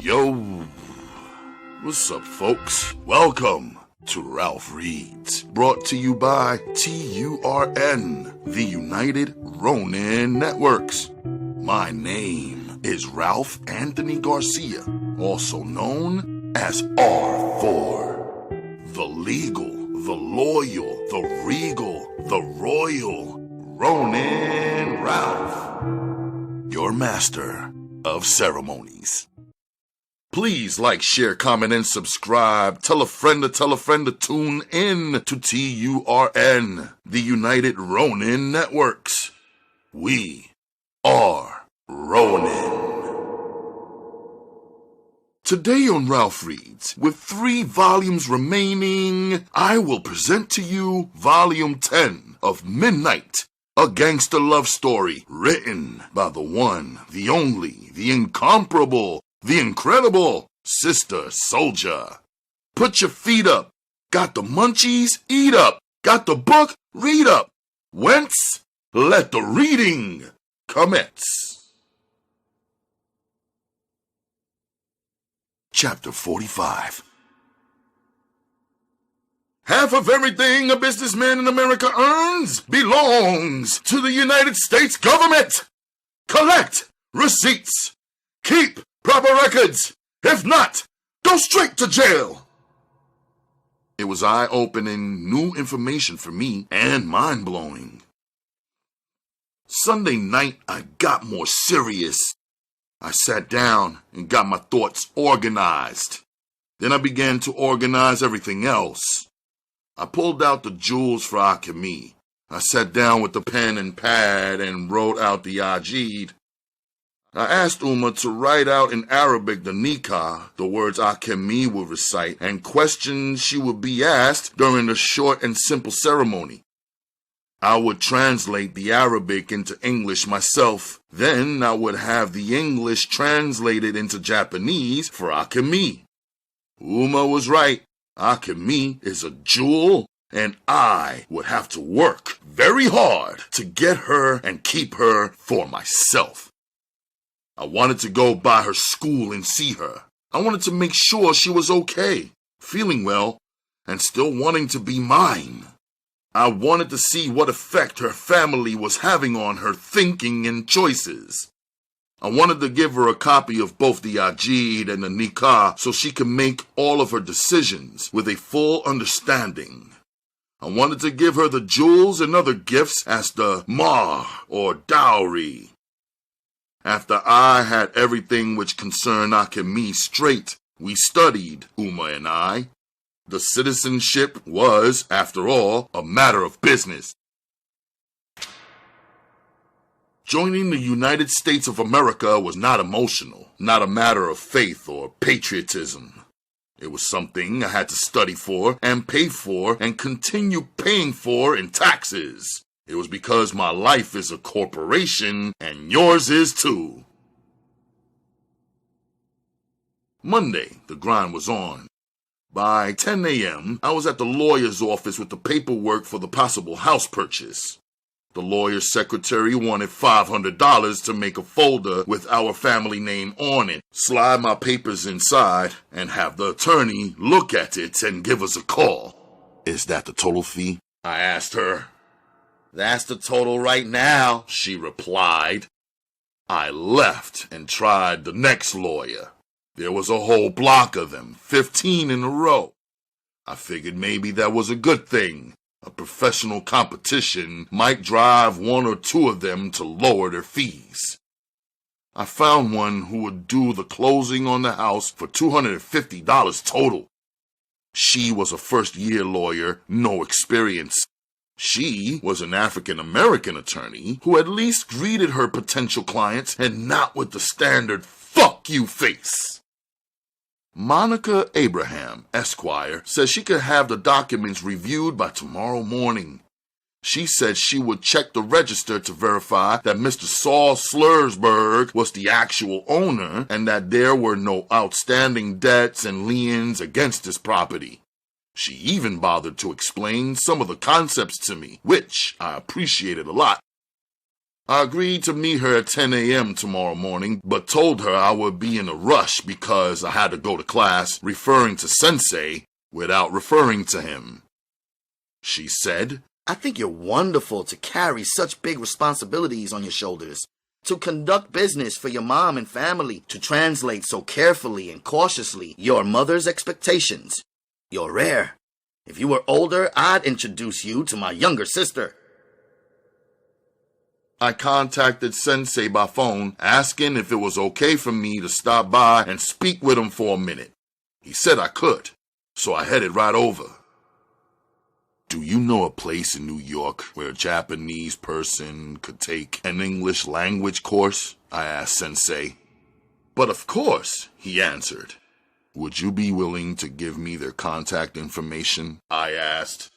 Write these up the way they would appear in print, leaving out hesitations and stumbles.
Yo, what's up, folks? Welcome to Ralph Reads, brought to you by TURN, the United Ronin Networks. My name is Ralph Anthony Garcia, also known as R4. The legal, the loyal, the regal, the royal, Ronin Ralph, your master of ceremonies. Please like, share, comment, and subscribe. Tell a friend to tune in to TURN, the United Ronin Networks. We are Ronin. Today on Ralph Reads, with 3 volumes remaining, I will present to you Volume 10 of Midnight, a gangster love story written by the one, the only, the incomparable, the incredible Sister Souljah. Put your feet up. Got the munchies? Eat up. Got the book? Read up. Whence? Let the reading commence. Chapter 45. Half of everything a businessman in America earns belongs to the United States government. Collect receipts. Keep proper records. If not, go straight to jail. It was eye-opening, new information for me and mind-blowing. Sunday night, I got more serious. I sat down and got my thoughts organized. Then I began to organize everything else. I pulled out the jewels for Akemi. I sat down with the pen and pad and wrote out the ajid. I asked Uma to write out in Arabic the nikah, the words Akemi would recite, and questions she would be asked during the short and simple ceremony. I would translate the Arabic into English myself. Then I would have the English translated into Japanese for Akemi. Uma was right. Akemi is a jewel, and I would have to work very hard to get her and keep her for myself. I wanted to go by her school and see her. I wanted to make sure she was okay, feeling well, and still wanting to be mine. I wanted to see what effect her family was having on her thinking and choices. I wanted to give her a copy of both the ajid and the nikah so she could make all of her decisions with a full understanding. I wanted to give her the jewels and other gifts as the mahr or dowry. After I had everything which concerned Akemi straight, we studied, Uma and I. The citizenship was, after all, a matter of business. Joining the United States of America was not emotional, not a matter of faith or patriotism. It was something I had to study for and pay for and continue paying for in taxes. It was because my life is a corporation and yours is too. Monday, the grind was on. By 10 a.m., I was at the lawyer's office with the paperwork for the possible house purchase. The lawyer's secretary wanted $500 to make a folder with our family name on it, slide my papers inside, and have the attorney look at it and give us a call. Is that the total fee? I asked her. That's the total right now, she replied. I left and tried the next lawyer. There was a whole block of them, 15 in a row. I figured maybe that was a good thing. A professional competition might drive 1 or 2 of them to lower their fees. I found one who would do the closing on the house for $250 total. She was a first-year lawyer, no experience. She was an African-American attorney who at least greeted her potential clients and not with the standard "fuck you" face. Monica Abraham, Esquire, says she could have the documents reviewed by tomorrow morning. She said she would check the register to verify that Mr. Saul Slursberg was the actual owner and that there were no outstanding debts and liens against his property. She even bothered to explain some of the concepts to me, which I appreciated a lot. I agreed to meet her at 10 a.m. tomorrow morning, but told her I would be in a rush because I had to go to class, referring to Sensei without referring to him. She said, I think you're wonderful to carry such big responsibilities on your shoulders, to conduct business for your mom and family, to translate so carefully and cautiously your mother's expectations. You're rare. If you were older, I'd introduce you to my younger sister. I contacted Sensei by phone, asking if it was okay for me to stop by and speak with him for a minute. He said I could, so I headed right over. Do you know a place in New York where a Japanese person could take an English language course? I asked Sensei. But of course, he answered. Would you be willing to give me their contact information? I asked.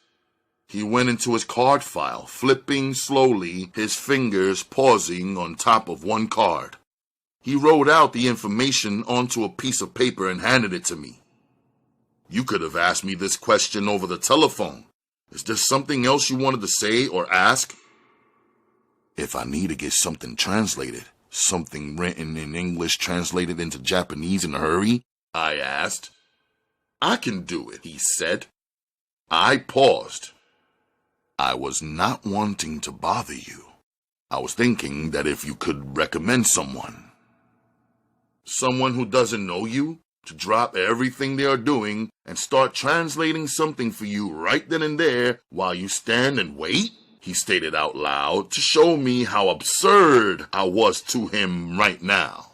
He went into his card file, flipping slowly, his fingers pausing on top of one card. He wrote out the information onto a piece of paper and handed it to me. You could have asked me this question over the telephone. Is there something else you wanted to say or ask? If I need to get something translated, something written in English translated into Japanese in a hurry, I asked. I can do it, he said. I paused. I was not wanting to bother you. I was thinking that if you could recommend someone who doesn't know you, to drop everything they are doing and start translating something for you right then and there while you stand and wait, he stated out loud to show me how absurd I was to him right now.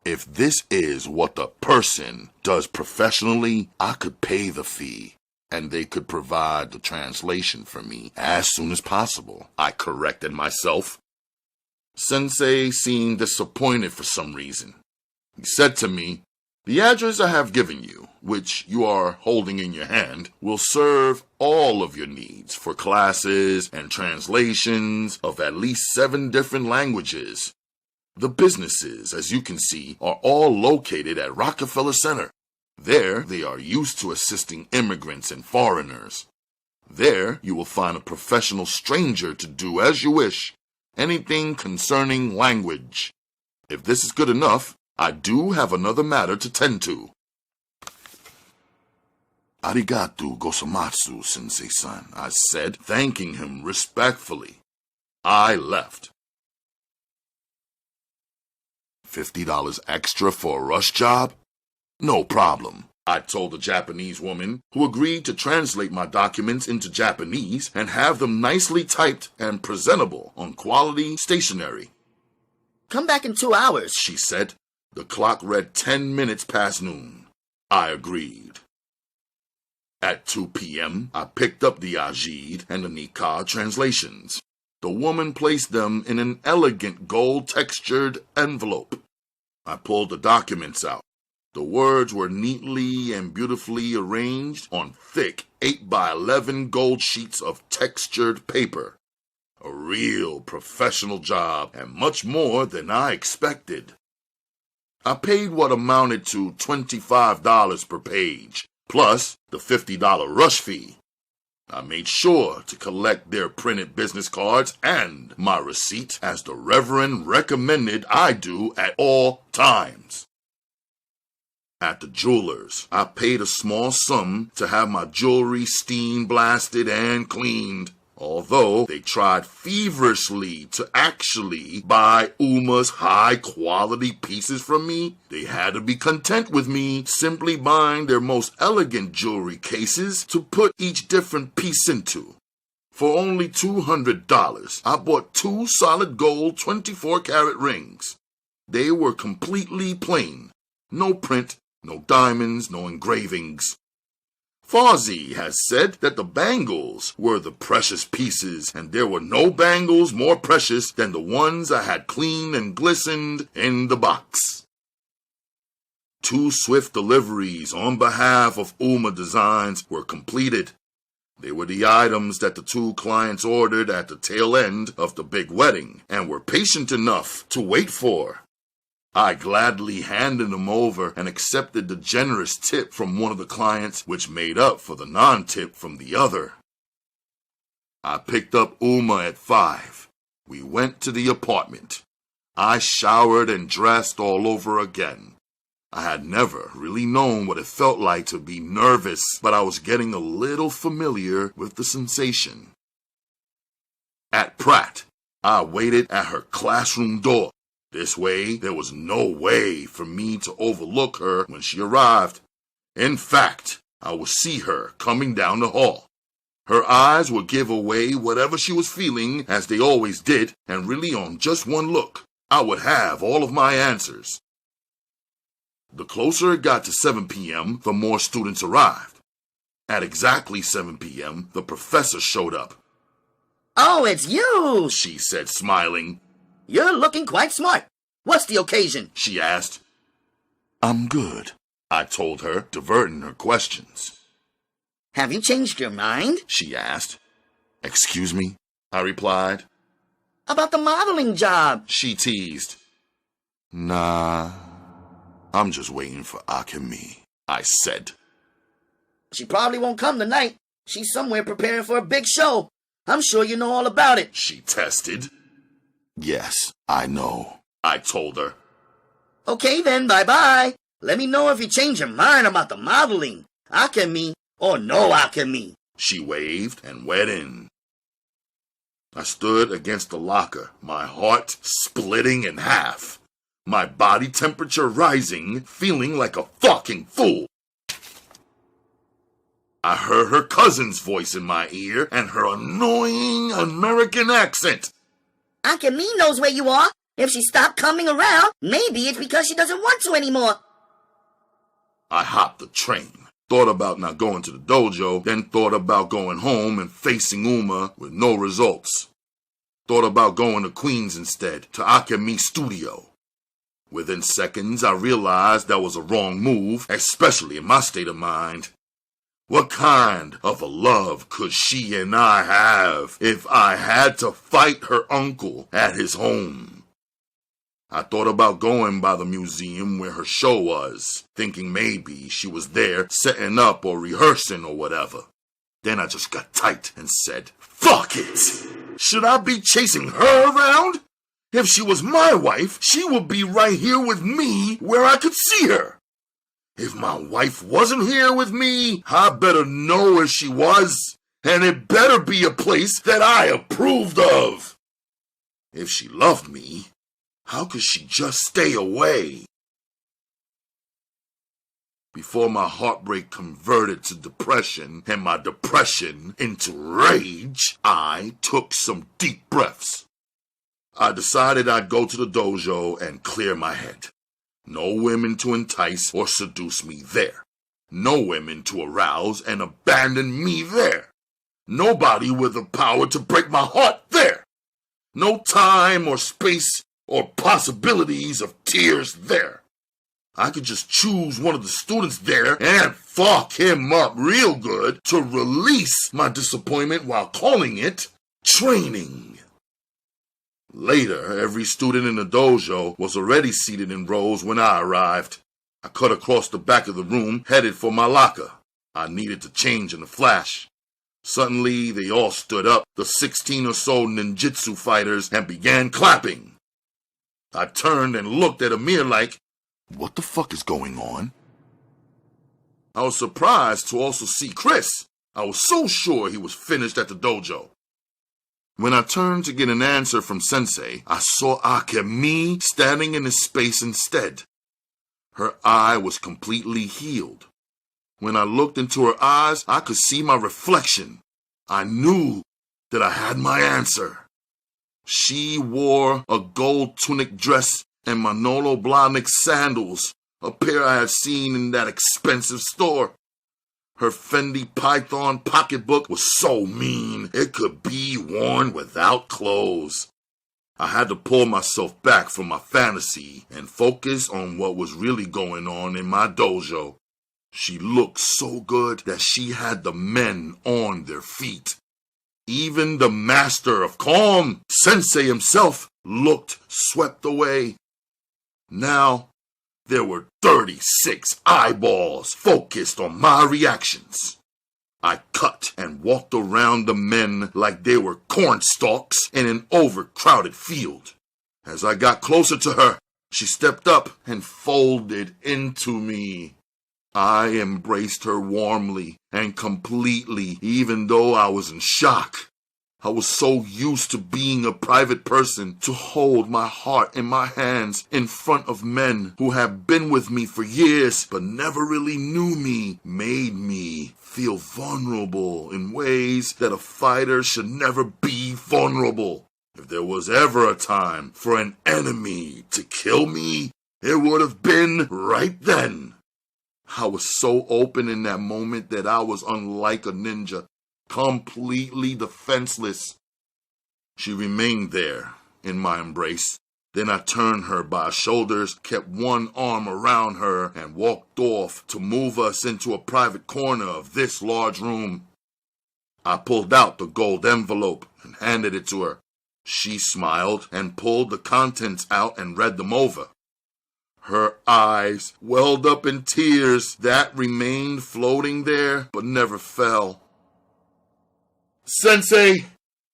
If this is what the person does professionally, I could pay the fee, and they could provide the translation for me as soon as possible, I corrected myself. Sensei seemed disappointed for some reason. He said to me, the address I have given you, which you are holding in your hand, will serve all of your needs for classes and translations of at least 7 different languages. The businesses, as you can see, are all located at Rockefeller Center. There, they are used to assisting immigrants and foreigners. There, you will find a professional stranger to do as you wish, anything concerning language. If this is good enough, I do have another matter to tend to. Arigato gozaimasu, Sensei-san, I said, thanking him respectfully. I left. $50 extra for a rush job? No problem, I told the Japanese woman, who agreed to translate my documents into Japanese and have them nicely typed and presentable on quality stationery. Come back in 2 hours, she said. The clock read 10 minutes past noon. I agreed. At 2 p.m., I picked up the Ajid and the Nika translations. The woman placed them in an elegant gold-textured envelope. I pulled the documents out. The words were neatly and beautifully arranged on thick 8x11 gold sheets of textured paper. A real professional job and much more than I expected. I paid what amounted to $25 per page, plus the $50 rush fee. I made sure to collect their printed business cards and my receipt as the Reverend recommended I do at all times. At the jeweler's, I paid a small sum to have my jewelry steam blasted and cleaned. Although they tried feverishly to actually buy Uma's high-quality pieces from me, they had to be content with me simply buying their most elegant jewelry cases to put each different piece into. For only $200, I bought 2 solid gold 24-karat rings. They were completely plain. No print, no diamonds, no engravings. Fawzi has said that the bangles were the precious pieces, and there were no bangles more precious than the ones I had cleaned and glistened in the box. 2 swift deliveries on behalf of Uma Designs were completed. They were the items that the 2 clients ordered at the tail end of the big wedding and were patient enough to wait for. I gladly handed them over and accepted the generous tip from one of the clients, which made up for the non-tip from the other. I picked up Uma at 5. We went to the apartment. I showered and dressed all over again. I had never really known what it felt like to be nervous, but I was getting a little familiar with the sensation. At Pratt, I waited at her classroom door. This way, there was no way for me to overlook her when she arrived. In fact, I would see her coming down the hall. Her eyes would give away whatever she was feeling, as they always did, and really on just one look, I would have all of my answers. The closer it got to 7 p.m., the more students arrived. At exactly 7 p.m., the professor showed up. "Oh, it's you," she said, smiling. "You're looking quite smart. What's the occasion?" she asked. "I'm good," I told her, diverting her questions. "Have you changed your mind?" she asked. "Excuse me?" I replied. "About the modeling job," she teased. "Nah, I'm just waiting for Akemi," I said. "She probably won't come tonight. She's somewhere preparing for a big show. I'm sure you know all about it," she tested. "Yes, I know," I told her. "Okay then, bye-bye. Let me know if you change your mind about the modeling. Akemi or no Akemi." She waved and went in. I stood against the locker, my heart splitting in half, my body temperature rising, feeling like a fucking fool. I heard her cousin's voice in my ear and her annoying American accent. "Akemi knows where you are. If she stopped coming around, maybe it's because she doesn't want to anymore." I hopped the train, thought about not going to the dojo, then thought about going home and facing Uma with no results. Thought about going to Queens instead, to Akemi's studio. Within seconds, I realized that was a wrong move, especially in my state of mind. What kind of a love could she and I have if I had to fight her uncle at his home? I thought about going by the museum where her show was, thinking maybe she was there setting up or rehearsing or whatever. Then I just got tight and said, "Fuck it! Should I be chasing her around? If she was my wife, she would be right here with me where I could see her. If my wife wasn't here with me, I better know where she was, and it better be a place that I approved of. If she loved me, how could she just stay away?" Before my heartbreak converted to depression and my depression into rage, I took some deep breaths. I decided I'd go to the dojo and clear my head. No women to entice or seduce me there. No women to arouse and abandon me there. Nobody with the power to break my heart there. No time or space or possibilities of tears there. I could just choose one of the students there and fuck him up real good to release my disappointment while calling it training. Later, every student in the dojo was already seated in rows when I arrived. I cut across the back of the room, headed for my locker. I needed to change in a flash. Suddenly, they all stood up, the 16 or so ninjutsu fighters, and began clapping. I turned and looked at Amir like, what the fuck is going on? I was surprised to also see Chris. I was so sure he was finished at the dojo. When I turned to get an answer from Sensei, I saw Akemi standing in his space instead. Her eye was completely healed. When I looked into her eyes, I could see my reflection. I knew that I had my answer. She wore a gold tunic dress and Manolo Blahnik sandals, a pair I had seen in that expensive store. Her Fendi Python pocketbook was so mean it could be worn without clothes. I had to pull myself back from my fantasy and focus on what was really going on in my dojo. She looked so good that she had the men on their feet. Even the master of calm, Sensei himself, looked swept away. Now, there were 36 eyeballs focused on my reactions. I cut and walked around the men like they were corn stalks in an overcrowded field. As I got closer to her, she stepped up and folded into me. I embraced her warmly and completely, even though I was in shock. I was so used to being a private person to hold my heart in my hands in front of men who have been with me for years but never really knew me, made me feel vulnerable in ways that a fighter should never be vulnerable. If there was ever a time for an enemy to kill me, it would have been right then. I was so open in that moment that I was unlike a ninja, completely defenseless. She remained there in my embrace. Then I turned her by her shoulders, kept one arm around her, and walked off to move us into a private corner of this large room. I pulled out the gold envelope and handed it to her. She smiled and pulled the contents out and read them over. Her eyes welled up in tears that remained floating there but never fell. "Sensei,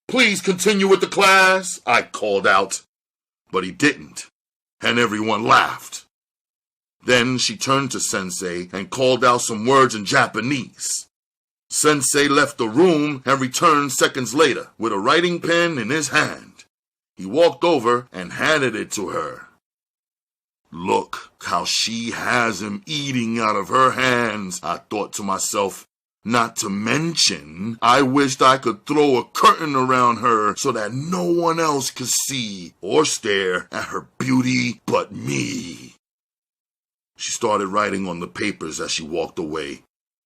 please continue with the class," I called out. But he didn't, and everyone laughed. Then she turned to Sensei and called out some words in Japanese. Sensei left the room and returned seconds later with a writing pen in his hand. He walked over and handed it to her. Look how she has him eating out of her hands, I thought to myself. Not to mention, I wished I could throw a curtain around her so that no one else could see or stare at her beauty but me. She started writing on the papers as she walked away,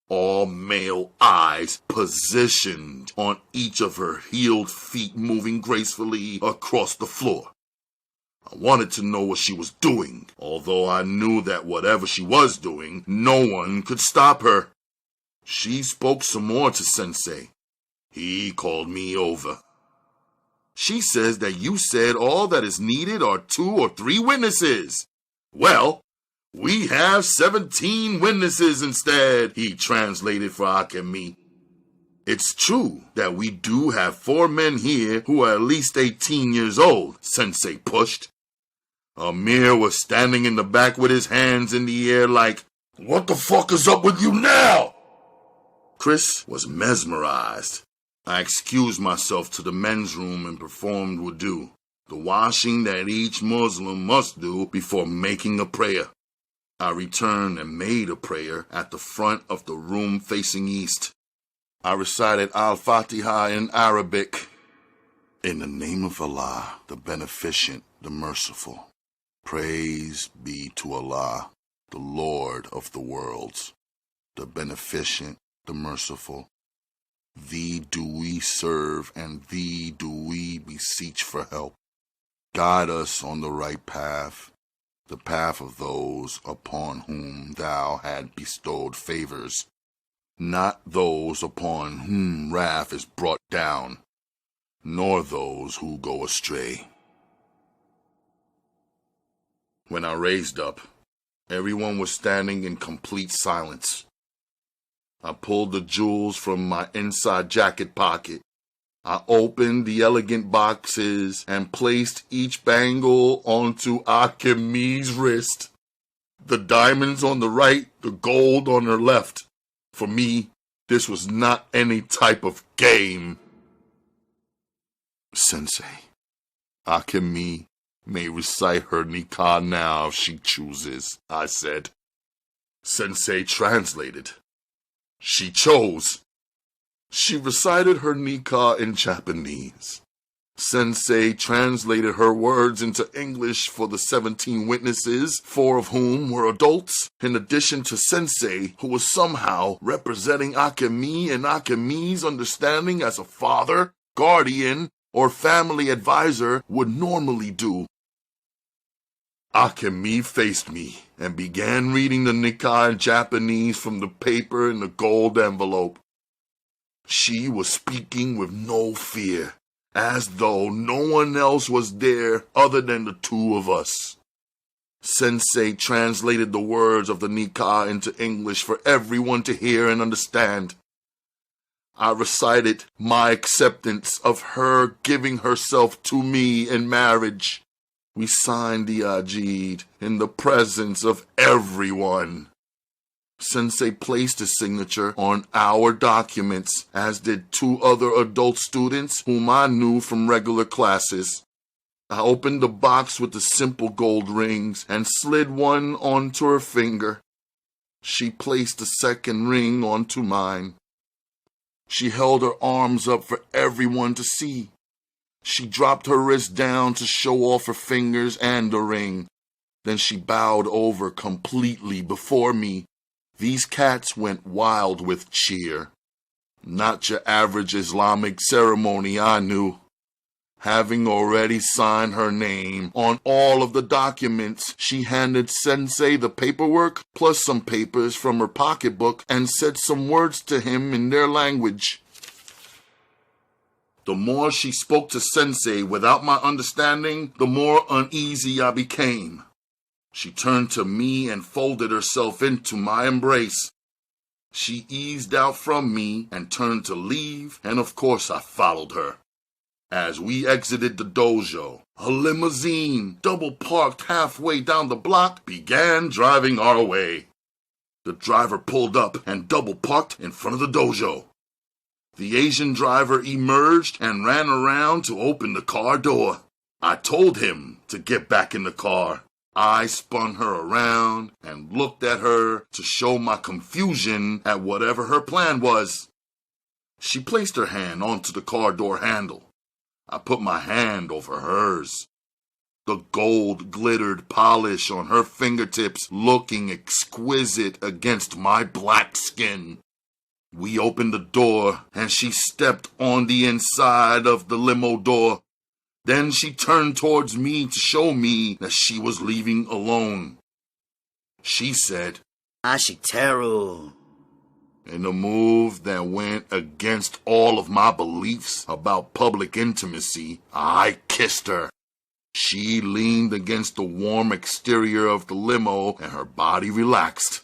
all male eyes positioned on each of her heeled feet moving gracefully across the floor. I wanted to know what she was doing, although I knew that whatever she was doing, no one could stop her. She spoke some more to Sensei. He called me over. "She says that you said all that is needed are 2 or 3 witnesses. Well, we have 17 witnesses instead," he translated for Akemi. "It's true that we do have 4 men here who are at least 18 years old," Sensei pushed. Amir was standing in the back with his hands in the air like, "What the fuck is up with you now?" Chris was mesmerized. I excused myself to the men's room and performed wudu, the washing that each Muslim must do before making a prayer. I returned and made a prayer at the front of the room facing east. I recited Al-Fatiha in Arabic. "In the name of Allah, the Beneficent, the Merciful. Praise be to Allah, the Lord of the worlds, the Beneficent, the Merciful. Thee do we serve, and Thee do we beseech for help. Guide us on the right path, the path of those upon whom Thou had bestowed favors, not those upon whom wrath is brought down, nor those who go astray." When I raised up, everyone was standing in complete silence. I pulled the jewels from my inside jacket pocket. I opened the elegant boxes and placed each bangle onto Akemi's wrist. The diamonds on the right, the gold on her left. For me, this was not any type of game. "Sensei, Akemi may recite her nikah now if she chooses," I said. Sensei translated. She chose. She recited her nikah in Japanese. Sensei translated her words into English for the 17 witnesses, 4 of whom were adults, in addition to Sensei, who was somehow representing Akemi and Akemi's understanding as a father, guardian, or family advisor would normally do. Akemi faced me and began reading the nikah in Japanese from the paper in the gold envelope. She was speaking with no fear, as though no one else was there other than the 2 of us. Sensei translated the words of the nikah into English for everyone to hear and understand. I recited my acceptance of her giving herself to me in marriage. We signed the ajid in the presence of everyone. Sensei placed his signature on our documents, as did 2 other adult students whom I knew from regular classes. I opened the box with the simple gold rings and slid one onto her finger. She placed the second ring onto mine. She held her arms up for everyone to see. She dropped her wrist down to show off her fingers and the ring. Then she bowed over completely before me. These cats went wild with cheer. Not your average Islamic ceremony, I knew. Having already signed her name on all of the documents, she handed Sensei the paperwork plus some papers from her pocketbook and said some words to him in their language. The more she spoke to Sensei without my understanding, the more uneasy I became. She turned to me and folded herself into my embrace. She eased out from me and turned to leave, and of course I followed her. As we exited the dojo, a limousine, double parked halfway down the block, began driving our way. The driver pulled up and double parked in front of the dojo. The Asian driver emerged and ran around to open the car door. I told him to get back in the car. I spun her around and looked at her to show my confusion at whatever her plan was. She placed her hand onto the car door handle. I put my hand over hers. The gold glittered polish on her fingertips looking exquisite against my black skin. We opened the door and she stepped on the inside of the limo door. Then she turned towards me to show me that she was leaving alone. She said, Ashiteru. In a move that went against all of my beliefs about public intimacy, I kissed her. She leaned against the warm exterior of the limo and her body relaxed.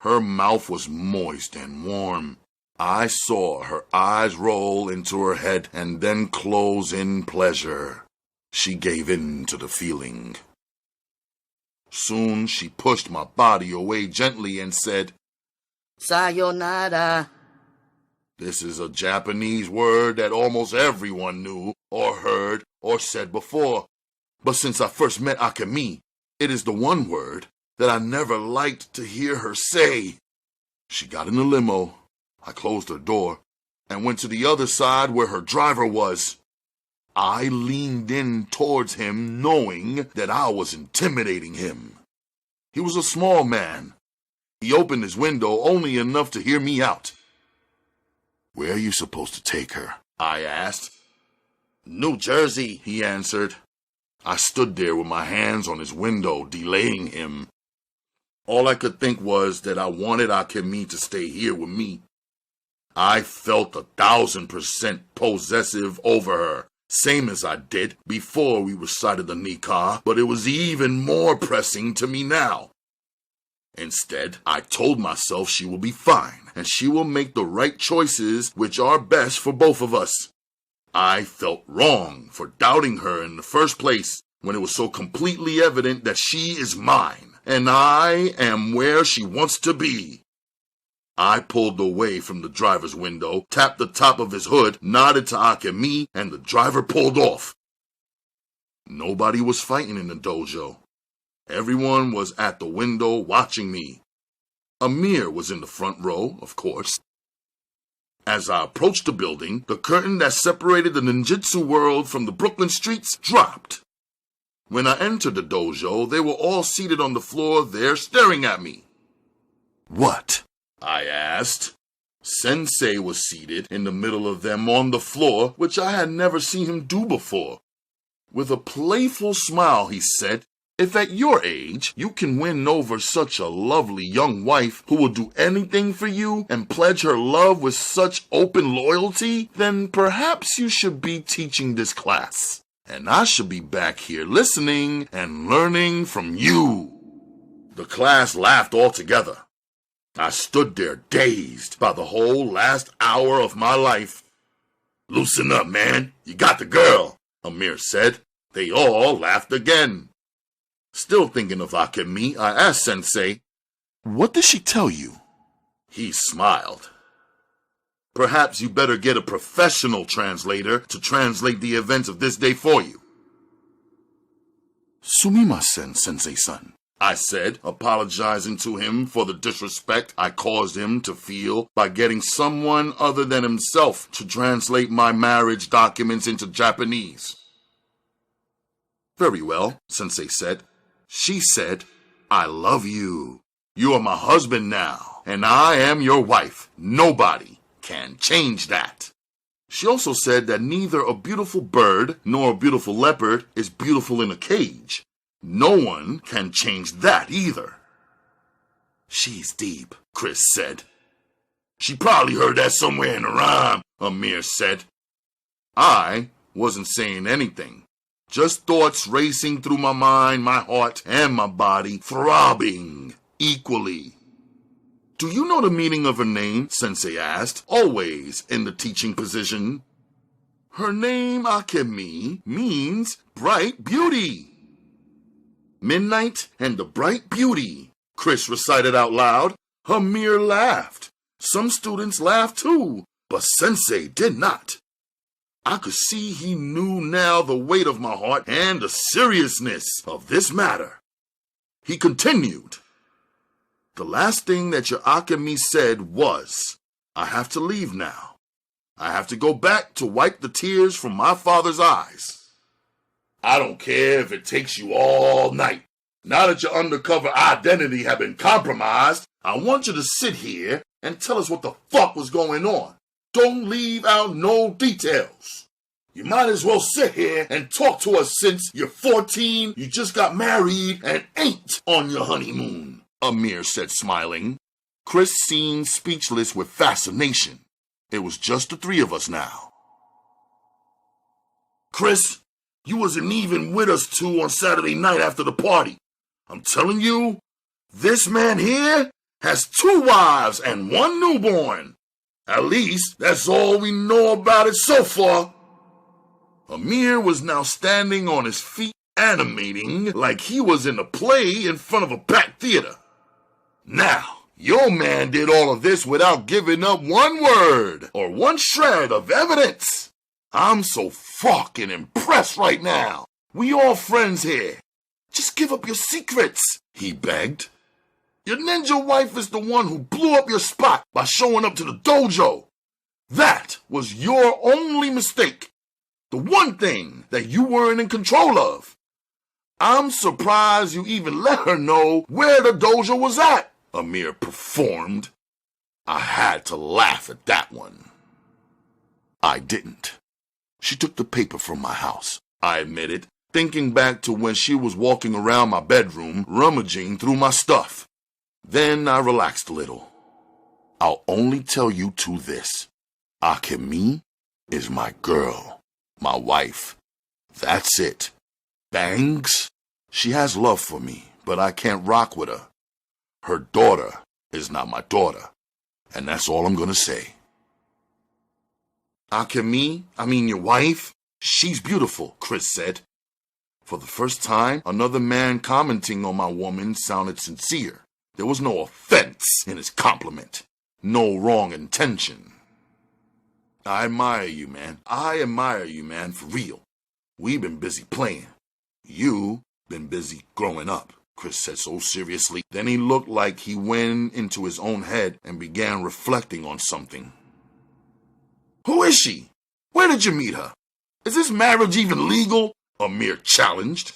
Her mouth was moist and warm. I saw her eyes roll into her head and then close in pleasure. She gave in to the feeling. Soon she pushed my body away gently and said, Sayonara. This is a Japanese word that almost everyone knew or heard or said before. But since I first met Akemi, it is the one word that I never liked to hear her say. She got in the limo. I closed her door and went to the other side where her driver was. I leaned in towards him knowing that I was intimidating him. He was a small man. He opened his window only enough to hear me out. Where are you supposed to take her? I asked. New Jersey, he answered. I stood there with my hands on his window, delaying him. All I could think was that I wanted Akemi to stay here with me. I felt 1,000% possessive over her, same as I did before we recited the nikah, but it was even more pressing to me now. Instead, I told myself she will be fine, and she will make the right choices which are best for both of us. I felt wrong for doubting her in the first place, when it was so completely evident that she is mine, and I am where she wants to be. I pulled away from the driver's window, tapped the top of his hood, nodded to Akemi, and the driver pulled off. Nobody was fighting in the dojo. Everyone was at the window watching me. Amir was in the front row, of course. As I approached the building, the curtain that separated the ninjutsu world from the Brooklyn streets dropped. When I entered the dojo, they were all seated on the floor there staring at me. What? I asked. Sensei was seated in the middle of them on the floor, which I had never seen him do before. With a playful smile, he said, "If at your age you can win over such a lovely young wife who will do anything for you and pledge her love with such open loyalty, then perhaps you should be teaching this class. And I should be back here listening and learning from you." The class laughed all together. I stood there dazed by the whole last hour of my life. "Loosen up, man. You got the girl," Amir said. They all laughed again. Still thinking of Akemi, I asked Sensei, "What did she tell you?" He smiled. "Perhaps you better get a professional translator to translate the events of this day for you." "Sumimasen, Sensei-san," I said, apologizing to him for the disrespect I caused him to feel by getting someone other than himself to translate my marriage documents into Japanese. "Very well," Sensei said. "She said, 'I love you. You are my husband now, and I am your wife. Nobody can change that.' She also said that neither a beautiful bird nor a beautiful leopard is beautiful in a cage. No one can change that either." "She's deep," Chris said. "She probably heard that somewhere in a rhyme," Amir said. I wasn't saying anything. Just thoughts racing through my mind, my heart, and my body throbbing equally. "Do you know the meaning of her name?" Sensei asked, always in the teaching position. "Her name, Akemi, means bright beauty." "Midnight and the bright beauty," Chris recited out loud. Amir laughed. Some students laughed too, but Sensei did not. I could see he knew now the weight of my heart and the seriousness of this matter. He continued, "The last thing that your Akemi said was, 'I have to leave now. I have to go back to wipe the tears from my father's eyes.' I don't care if it takes you all night. Now that your undercover identity has been compromised, I want you to sit here and tell us what the fuck was going on. Don't leave out no details. You might as well sit here and talk to us since you're 14, you just got married, and ain't on your honeymoon," Amir said, smiling. Chris seemed speechless with fascination. It was just the three of us now. "Chris, you wasn't even with us two on Saturday night after the party. I'm telling you, this man here has 2 wives and 1 newborn. At least that's all we know about it so far." Amir was now standing on his feet, animating like he was in a play in front of a packed theater. "Now, your man did all of this without giving up 1 word or 1 shred of evidence. I'm so fucking impressed right now. We all friends here. Just give up your secrets," he begged. "Your ninja wife is the one who blew up your spot by showing up to the dojo. That was your only mistake. The one thing that you weren't in control of. I'm surprised you even let her know where the dojo was at," Amir performed. I had to laugh at that one. I didn't. "She took the paper from my house," I admitted, thinking back to when she was walking around my bedroom, rummaging through my stuff. Then I relaxed a little. "I'll only tell you 2 this. Akemi is my girl, my wife. That's it. Bangs, she has love for me, but I can't rock with her. Her daughter is not my daughter, and that's all I'm gonna say." "Akemi, I mean your wife, she's beautiful," Chris said. For the first time, another man commenting on my woman sounded sincere. There was no offense in his compliment, no wrong intention. "I admire you, man. I admire you, man, for real. We've been busy playing. You been busy growing up," Chris said so seriously. Then he looked like he went into his own head and began reflecting on something. "Who is she? Where did you meet her? Is this marriage even legal?" Amir challenged.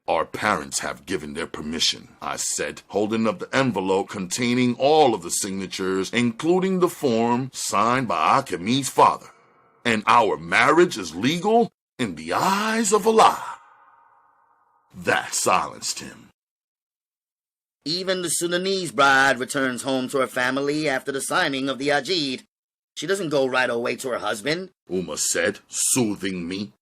"Our parents have given their permission," I said, holding up the envelope containing all of the signatures, including the form signed by Akemi's father. "And our marriage is legal in the eyes of Allah." That silenced him. Even the Sudanese bride returns home to her family after the signing of the Ajid. She doesn't go right away to her husband, Uma said, soothing me.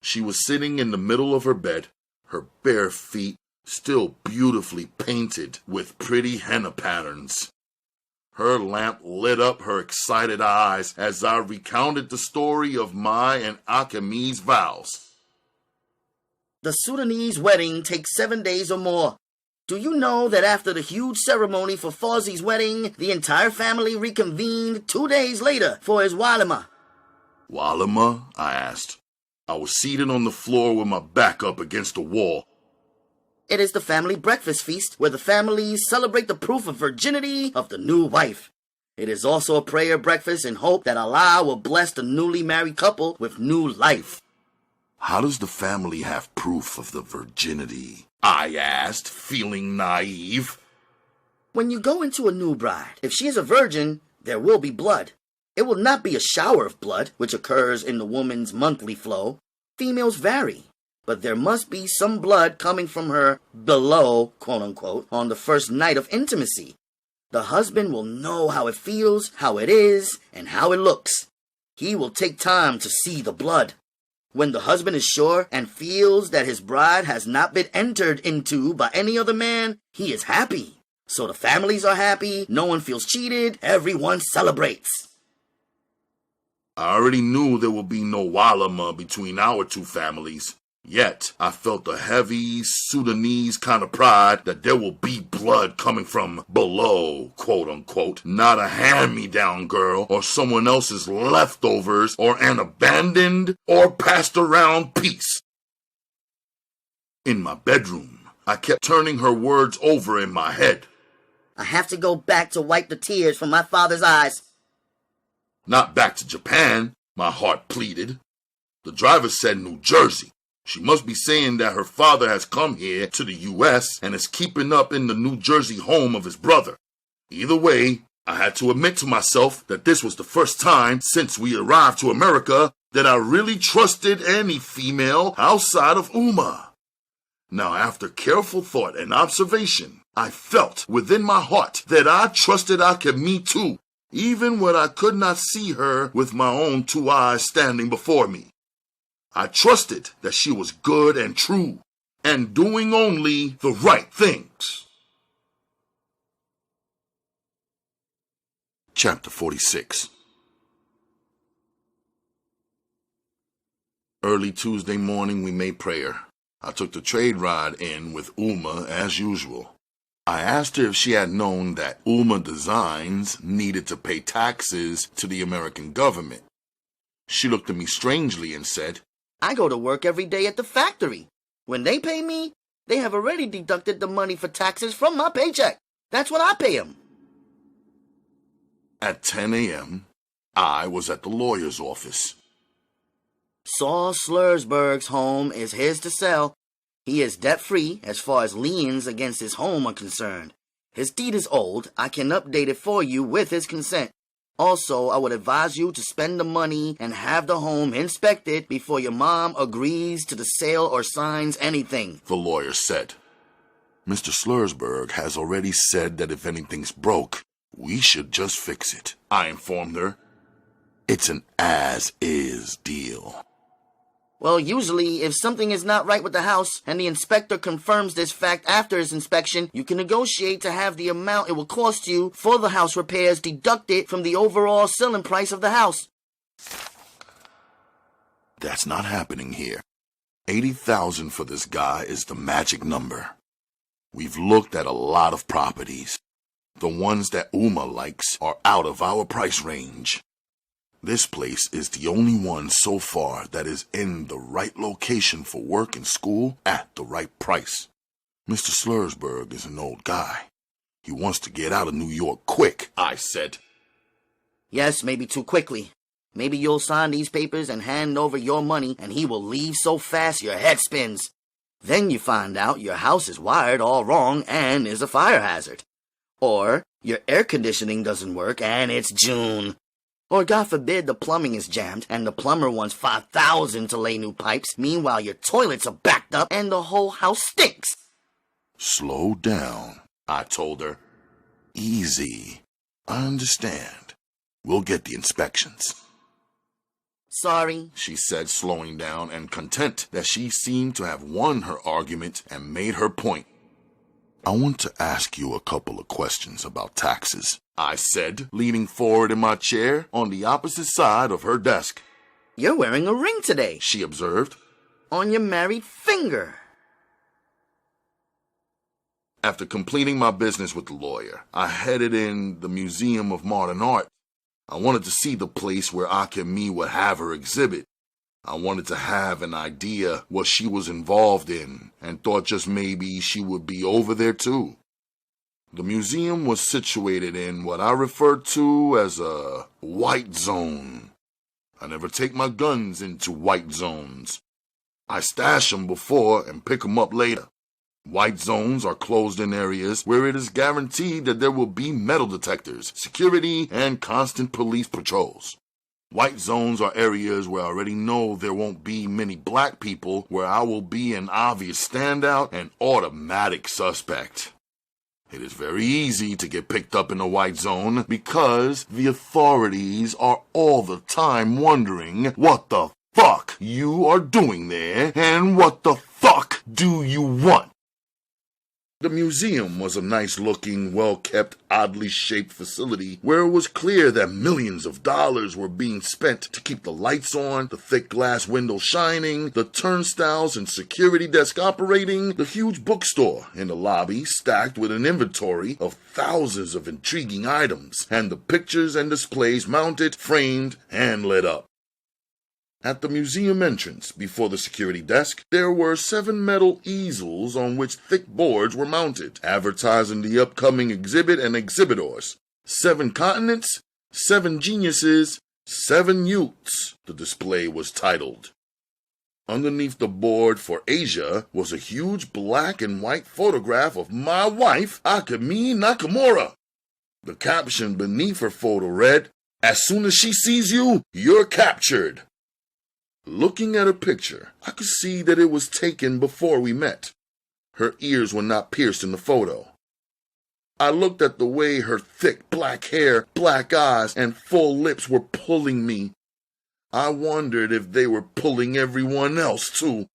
She was sitting in the middle of her bed, her bare feet still beautifully painted with pretty henna patterns. Her lamp lit up her excited eyes as I recounted the story of my and Akemi's vows. The Sudanese wedding takes 7 days or more. Do you know that after the huge ceremony for Fawzi's wedding, the entire family reconvened 2 days later for his walima? Walima? I asked. I was seated on the floor with my back up against the wall. It is the family breakfast feast where the families celebrate the proof of virginity of the new wife. It is also a prayer breakfast in hope that Allah will bless the newly married couple with new life. How does the family have proof of the virginity? I asked, feeling naive. When you go into a new bride, if she is a virgin, there will be blood. It will not be a shower of blood, which occurs in the woman's monthly flow. Females vary, but there must be some blood coming from her below, quote-unquote, on the first night of intimacy. The husband will know how it feels, how it is, and how it looks. He will take time to see the blood. When the husband is sure and feels that his bride has not been entered into by any other man, he is happy. So the families are happy, no one feels cheated, everyone celebrates. I already knew there would be no walima between our two families. Yet, I felt a heavy Sudanese kind of pride that there will be blood coming from below, quote-unquote, not a hand-me-down girl or someone else's leftovers or an abandoned or passed-around piece. In my bedroom, I kept turning her words over in my head. I have to go back to wipe the tears from my father's eyes. Not back to Japan, my heart pleaded. The driver said New Jersey. She must be saying that her father has come here to the U.S. and is keeping up in the New Jersey home of his brother. Either way, I had to admit to myself that this was the first time since we arrived to America that I really trusted any female outside of Uma. Now, after careful thought and observation, I felt within my heart that I trusted Akemi too, even when I could not see her with my own two eyes standing before me. I trusted that she was good and true, and doing only the right things. Chapter 46. Early Tuesday morning, we made prayer. I took the trade ride in with Uma as usual. I asked her if she had known that Uma Designs needed to pay taxes to the American government. She looked at me strangely and said, I go to work every day at the factory. When they pay me, they have already deducted the money for taxes from my paycheck. That's what I pay them. At 10 a.m., I was at the lawyer's office. Saul Slursberg's home is his to sell. He is debt-free as far as liens against his home are concerned. His deed is old. I can update it for you with his consent. Also, I would advise you to spend the money and have the home inspected before your mom agrees to the sale or signs anything, the lawyer said. Mr. Slursberg has already said that if anything's broke, we should just fix it, I informed her. It's an as-is deal. Well, usually, if something is not right with the house and the inspector confirms this fact after his inspection, you can negotiate to have the amount it will cost you for the house repairs deducted from the overall selling price of the house. That's not happening here. $80,000 for this guy is the magic number. We've looked at a lot of properties. The ones that Uma likes are out of our price range. This place is the only one so far that is in the right location for work and school at the right price. Mr. Slursberg is an old guy. He wants to get out of New York quick, I said. Yes, maybe too quickly. Maybe you'll sign these papers and hand over your money and he will leave so fast your head spins. Then you find out your house is wired all wrong and is a fire hazard. Or your air conditioning doesn't work and it's June. Or God forbid the plumbing is jammed and the plumber wants $5,000 to lay new pipes. Meanwhile, your toilets are backed up and the whole house stinks. Slow down, I told her. Easy. I understand. We'll get the inspections. Sorry, she said, slowing down and content that she seemed to have won her argument and made her point. I want to ask you a couple of questions about taxes, I said, leaning forward in my chair on the opposite side of her desk. You're wearing a ring today, She observed. on your married finger. After completing my business with the lawyer, I headed in the Museum of Modern Art. I wanted to see the place where Akemi would have her exhibit. I wanted to have an idea what she was involved in and thought just maybe she would be over there too. The museum was situated in what I referred to as a white zone. I never take my guns into white zones. I stash them before and pick them up later. White zones are closed-in areas where it is guaranteed that there will be metal detectors, security, and constant police patrols. White zones are areas where I already know there won't be many black people, where I will be an obvious standout and automatic suspect. It is very easy to get picked up in a white zone because the authorities are all the time wondering what the fuck you are doing there and what the fuck do you want. The museum was a nice-looking, well-kept, oddly shaped facility where it was clear that millions of dollars were being spent to keep the lights on, the thick glass windows shining, the turnstiles and security desk operating, the huge bookstore in the lobby stacked with an inventory of thousands of intriguing items, and the pictures and displays mounted, framed, and lit up. At the museum entrance, before the security desk, there were 7 metal easels on which thick boards were mounted, advertising the upcoming exhibit and exhibitors. 7 continents, 7 geniuses, 7 youths, the display was titled. Underneath the board for Asia was a huge black and white photograph of my wife, Akemi Nakamura. The caption beneath her photo read, "As soon as she sees you, you're captured." Looking at her picture, I could see that it was taken before we met. Her ears were not pierced in the photo. I looked at the way her thick black hair, black eyes, and full lips were pulling me. I wondered if they were pulling everyone else too.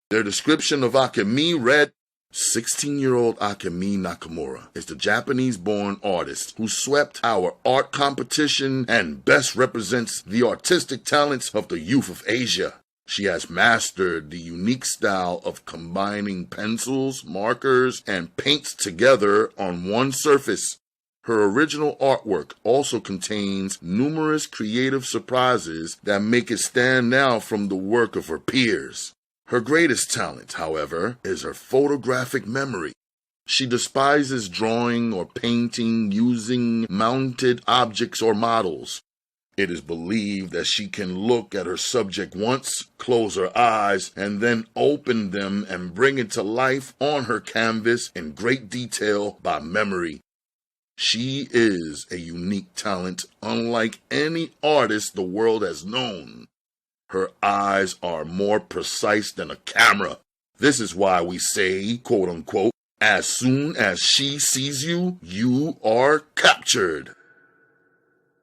Their description of Akemi read, 16-year-old Akemi Nakamura is the Japanese-born artist who swept our art competition and best represents the artistic talents of the youth of Asia. She has mastered the unique style of combining pencils, markers, and paints together on one surface. Her original artwork also contains numerous creative surprises that make it stand out from the work of her peers. Her greatest talent, however, is her photographic memory. She despises drawing or painting using mounted objects or models. It is believed that she can look at her subject once, close her eyes, and then open them and bring it to life on her canvas in great detail by memory. She is a unique talent unlike any artist the world has known. Her eyes are more precise than a camera. This is why we say, quote unquote, as soon as she sees you, you are captured.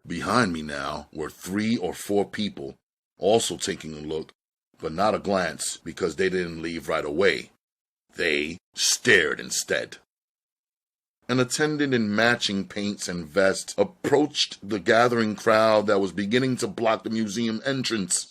Behind me now were 3 or 4 people, also taking a look, but not a glance because they didn't leave right away. They stared instead. An attendant in matching paints and vests approached the gathering crowd that was beginning to block the museum entrance.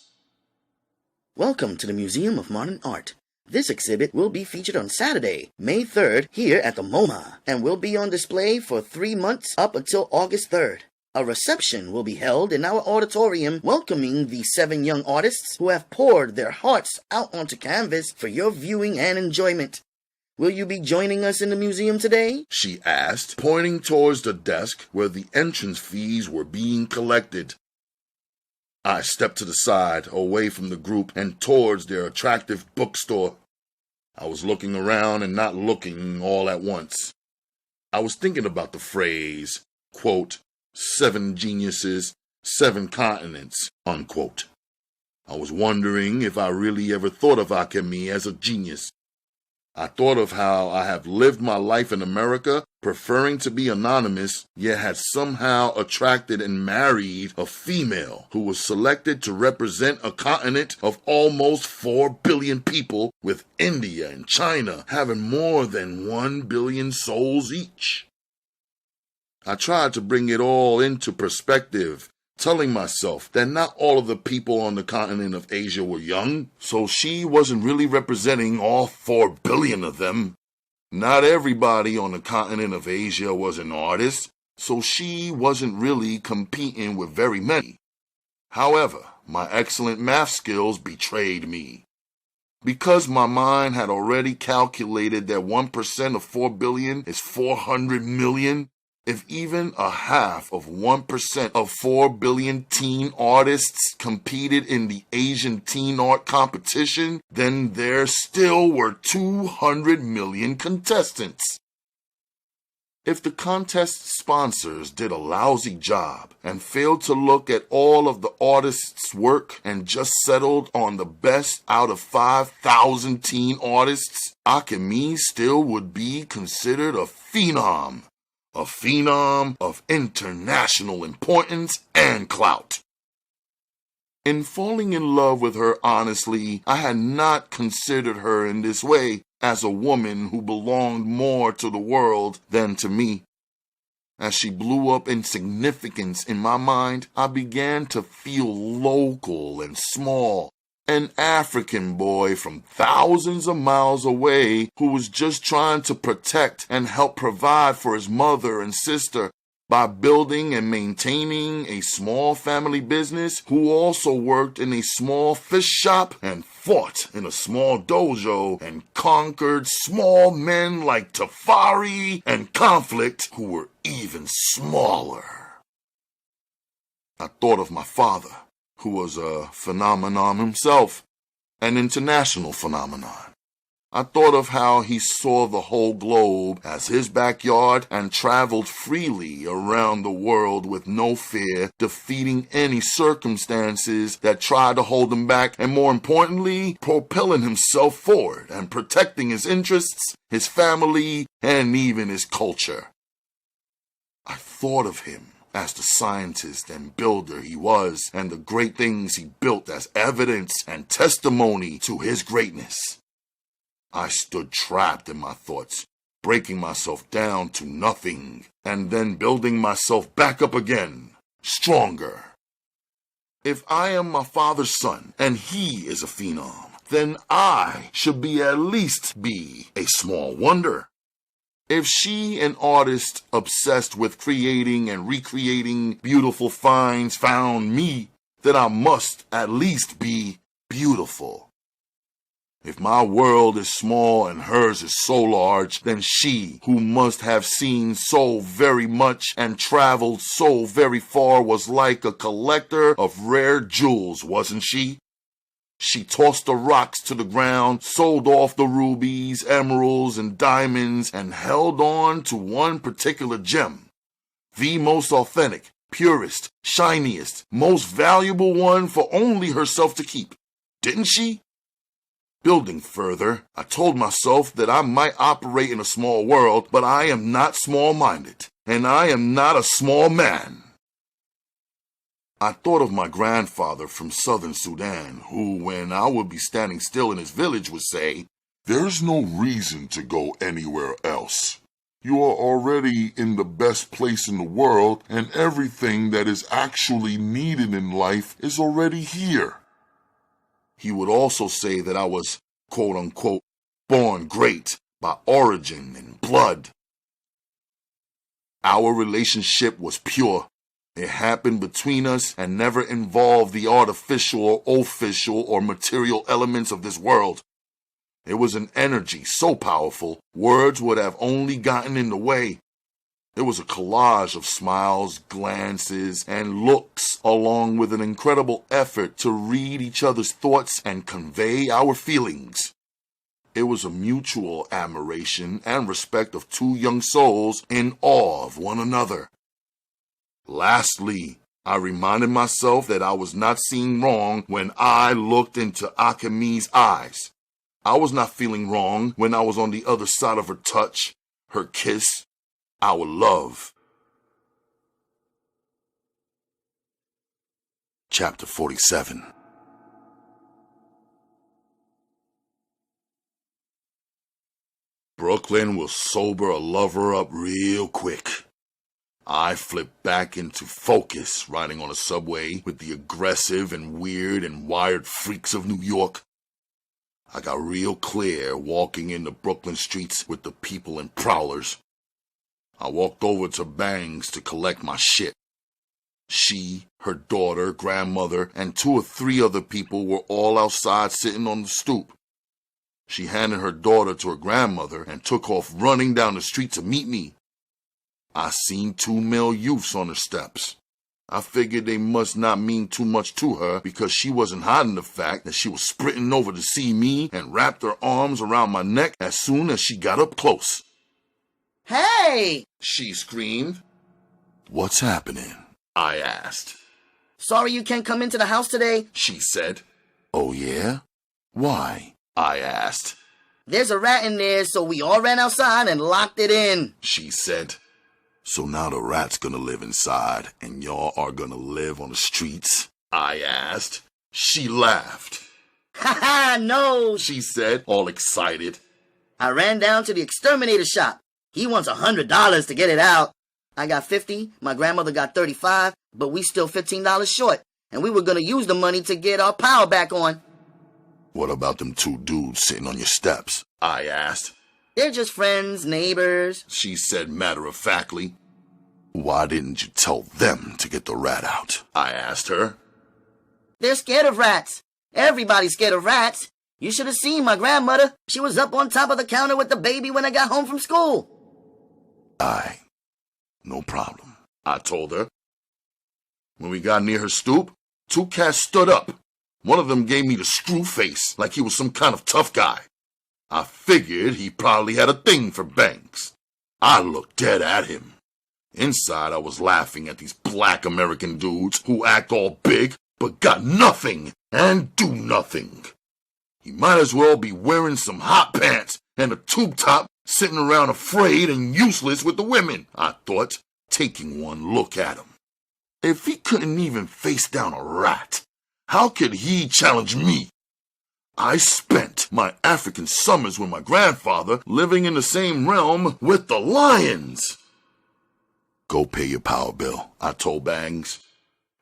Welcome to the Museum of Modern Art. This exhibit will be featured on Saturday, May 3rd, here at the MoMA, and will be on display for 3 months up until August 3rd. A reception will be held in our auditorium welcoming the 7 young artists who have poured their hearts out onto canvas for your viewing and enjoyment. Will you be joining us in the museum today? She asked, pointing towards the desk where the entrance fees were being collected. I stepped to the side, away from the group, and towards their attractive bookstore. I was looking around and not looking all at once. I was thinking about the phrase, quote, 7 geniuses, 7 continents, unquote. I was wondering if I really ever thought of Akemi as a genius. I thought of how I have lived my life in America, preferring to be anonymous, yet had somehow attracted and married a female who was selected to represent a continent of almost 4 billion people, with India and China having more than 1 billion souls each. I tried to bring it all into perspective, telling myself that not all of the people on the continent of Asia were young, so she wasn't really representing all 4 billion of them. Not everybody on the continent of Asia was an artist, so she wasn't really competing with very many. However, my excellent math skills betrayed me. Because my mind had already calculated that 1% of 4 billion is 400 million, if even a half of 1% of 4 billion teen artists competed in the Asian teen art competition, then there still were 200 million contestants. If the contest sponsors did a lousy job and failed to look at all of the artists' work and just settled on the best out of 5,000 teen artists, Akemi still would be considered a phenom of international importance and clout. In falling in love with her honestly, I had not considered her in this way as a woman who belonged more to the world than to me. As she blew up in significance in my mind, I began to feel local and small. An African boy from thousands of miles away who was just trying to protect and help provide for his mother and sister by building and maintaining a small family business, who also worked in a small fish shop and fought in a small dojo and conquered small men like Tafari and Conflict, who were even smaller. I thought of my father, who was a phenomenon himself, an international phenomenon. I thought of how he saw the whole globe as his backyard and traveled freely around the world with no fear, defeating any circumstances that tried to hold him back, and more importantly, propelling himself forward and protecting his interests, his family, and even his culture. I thought of him as the scientist and builder he was, and the great things he built as evidence and testimony to his greatness. I stood trapped in my thoughts, breaking myself down to nothing, and then building myself back up again, stronger. If I am my father's son, and he is a phenom, then I should at least be a small wonder. If she, an artist obsessed with creating and recreating beautiful finds, found me, then I must at least be beautiful. If my world is small and hers is so large, then she, who must have seen so very much and traveled so very far, was like a collector of rare jewels, wasn't she? She tossed the rocks to the ground, sold off the rubies, emeralds, and diamonds, and held on to one particular gem, the most authentic, purest, shiniest, most valuable one for only herself to keep, didn't she? Building further, I told myself that I might operate in a small world, but I am not small-minded, and I am not a small man. I thought of my grandfather from southern Sudan, who, when I would be standing still in his village, would say, "There's no reason to go anywhere else. You are already in the best place in the world, and everything that is actually needed in life is already here." He would also say that I was, quote-unquote, born great by origin and blood. Our relationship was pure. It happened between us and never involved the artificial or official or material elements of this world. It was an energy so powerful, words would have only gotten in the way. It was a collage of smiles, glances, and looks, along with an incredible effort to read each other's thoughts and convey our feelings. It was a mutual admiration and respect of two young souls in awe of one another. Lastly, I reminded myself that I was not seeing wrong when I looked into Akemi's eyes. I was not feeling wrong when I was on the other side of her touch, her kiss, our love. Chapter 47. Brooklyn will sober a lover up real quick. I flipped back into focus riding on a subway with the aggressive and weird and wired freaks of New York. I got real clear walking in the Brooklyn streets with the people and prowlers. I walked over to Bangs to collect my shit. She, her daughter, grandmother, and 2 or 3 other people were all outside sitting on the stoop. She handed her daughter to her grandmother and took off running down the street to meet me. I seen 2 male youths on the steps. I figured they must not mean too much to her because she wasn't hiding the fact that she was sprinting over to see me and wrapped her arms around my neck as soon as she got up close. Hey! She screamed. What's happening? I asked. Sorry you can't come into the house today, she said. Oh yeah? Why? I asked. There's a rat in there, so we all ran outside and locked it in, she said. So now the rat's gonna live inside, and y'all are gonna live on the streets? I asked. She laughed. Ha ha, no, she said, all excited. I ran down to the exterminator shop. He wants $100 to get it out. I got 50, my grandmother got 35, but we still $15 short, and we were gonna use the money to get our power back on. What about them 2 dudes sitting on your steps? I asked. They're just friends, neighbors, she said matter-of-factly. Why didn't you tell them to get the rat out? I asked her. They're scared of rats. Everybody's scared of rats. You should have seen my grandmother. She was up on top of the counter with the baby when I got home from school. No problem, I told her. When we got near her stoop, 2 cats stood up. One of them gave me the screw face like he was some kind of tough guy. I figured he probably had a thing for Banks. I looked dead at him. Inside, I was laughing at these black American dudes who act all big but got nothing and do nothing. He might as well be wearing some hot pants and a tube top sitting around afraid and useless with the women, I thought, taking one look at him. If he couldn't even face down a rat, how could he challenge me? I spent my African summers with my grandfather living in the same realm with the lions. Go pay your power bill, I told Bangs.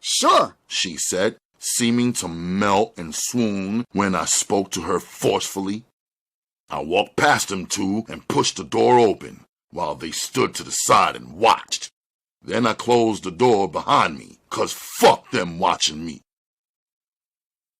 Sure, she said, seeming to melt and swoon when I spoke to her forcefully. I walked past them 2 and pushed the door open while they stood to the side and watched. Then I closed the door behind me, 'cause fuck them watching me.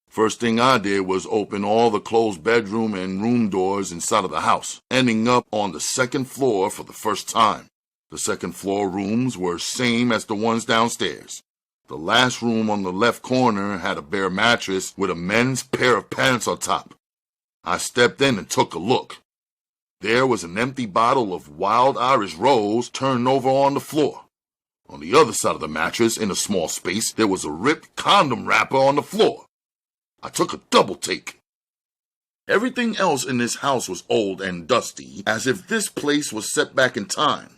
First thing I did was open all the closed bedroom and room doors inside of the house, ending up on the 2nd floor for the first time. The 2nd floor rooms were same as the ones downstairs. The last room on the left corner had a bare mattress with a men's pair of pants on top. I stepped in and took a look. There was an empty bottle of wild Irish rose turned over on the floor. On the other side of the mattress, in a small space, there was a ripped condom wrapper on the floor. I took a double take. Everything else in this house was old and dusty, as if this place was set back in time.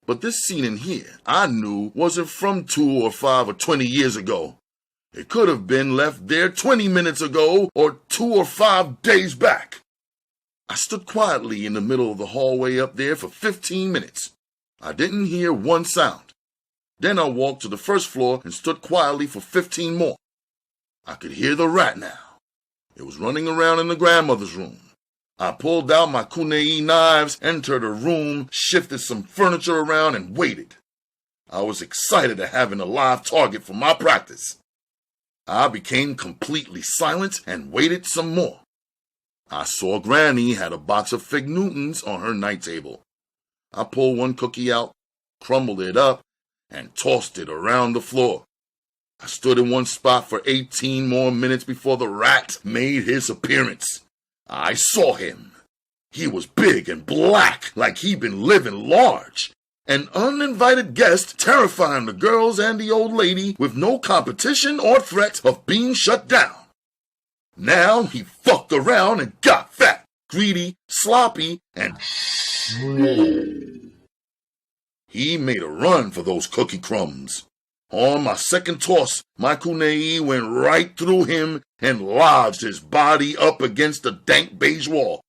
But this scene in here, I knew, wasn't from 2 or 5 or 20 years ago. It could have been left there 20 minutes ago or 2 or 5 days back. I stood quietly in the middle of the hallway up there for 15 minutes. I didn't hear one sound. Then I walked to the 1st floor and stood quietly for 15 more. I could hear the rat now. It was running around in the grandmother's room. I pulled out my kunai knives, entered her room, shifted some furniture around, and waited. I was excited at having a live target for my practice. I became completely silent and waited some more. I saw Granny had a box of Fig Newtons on her night table. I pulled one cookie out, crumbled it up, and tossed it around the floor. I stood in one spot for 18 more minutes before the rat made his appearance. I saw him. He was big and black, like he'd been living large. An uninvited guest terrifying the girls and the old lady with no competition or threat of being shut down. Now he fucked around and got fat, greedy, sloppy, and slow. He made a run for those cookie crumbs. On my second toss, my kunai went right through him and lodged his body up against the dank beige wall.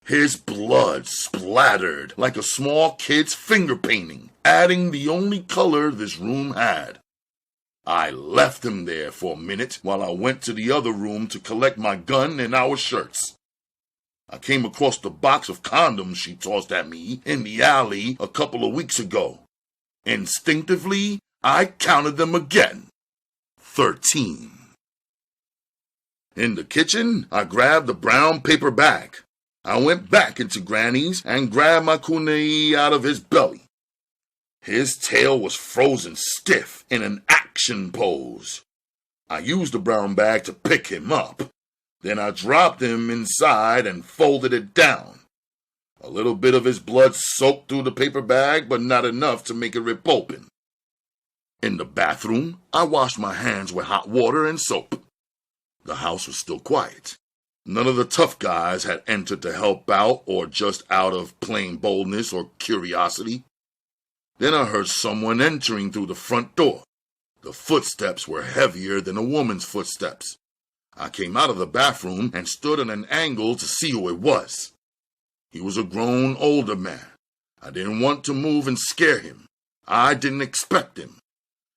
His blood splattered like a small kid's finger painting, adding the only color this room had. I left him there for a minute while I went to the other room to collect my gun and our shirts. I came across the box of condoms she tossed at me in the alley a couple of weeks ago. Instinctively, I counted them again. 13. In the kitchen, I grabbed the brown paper bag. I went back into Granny's and grabbed my kunai out of his belly. His tail was frozen stiff in an action pose. I used the brown bag to pick him up. Then I dropped him inside and folded it down. A little bit of his blood soaked through the paper bag, but not enough to make it rip open. In the bathroom, I washed my hands with hot water and soap. The house was still quiet. None of the tough guys had entered to help out or just out of plain boldness or curiosity. Then I heard someone entering through the front door. The footsteps were heavier than a woman's footsteps. I came out of the bathroom and stood at an angle to see who it was. He was a grown, older man. I didn't want to move and scare him. I didn't expect him.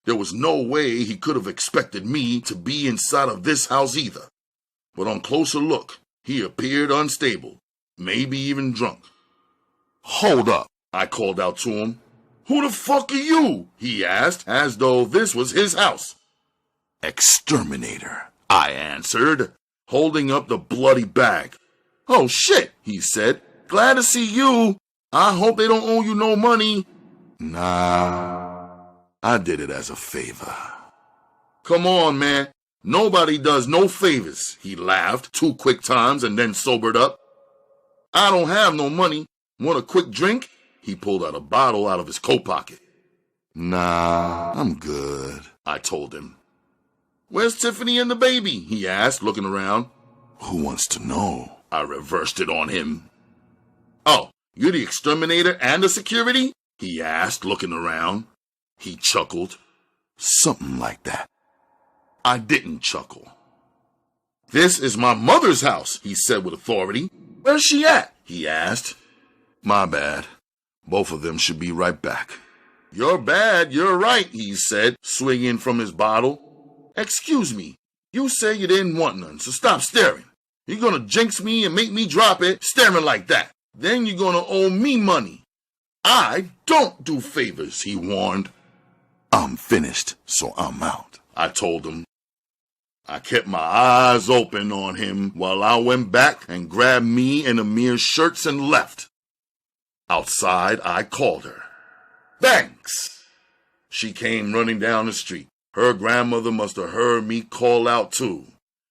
There was no way he could have expected me to be inside of this house either. But on closer look, he appeared unstable, maybe even drunk. "Hold up," I called out to him. "Who the fuck are you?" he asked, as though this was his house. "Exterminator," I answered, holding up the bloody bag. "Oh shit," he said. "Glad to see you. I hope they don't owe you no money." "Nah, I did it as a favor." "Come on, man. Nobody does no favors," he laughed 2 quick times and then sobered up. "I don't have no money. Want a quick drink?" He pulled out a bottle out of his coat pocket. "Nah, I'm good," I told him. "Where's Tiffany and the baby?" he asked, looking around. "Who wants to know?" I reversed it on him. "Oh, you're the exterminator and the security?" he asked, looking around. He chuckled. "Something like that." I didn't chuckle. "This is my mother's house," he said with authority. "Where's she at?" he asked. "My bad. Both of them should be right back." "You're bad, you're right," he said, swinging from his bottle. "Excuse me, you said you didn't want none, so stop staring. You're gonna jinx me and make me drop it staring like that. Then you're gonna owe me money." "I don't do favors," he warned. "I'm finished, so I'm out," I told him. I kept my eyes open on him while I went back and grabbed me and Amir's shirts and left. Outside, I called her. "Banks!" She came running down the street. Her grandmother must have heard me call out too.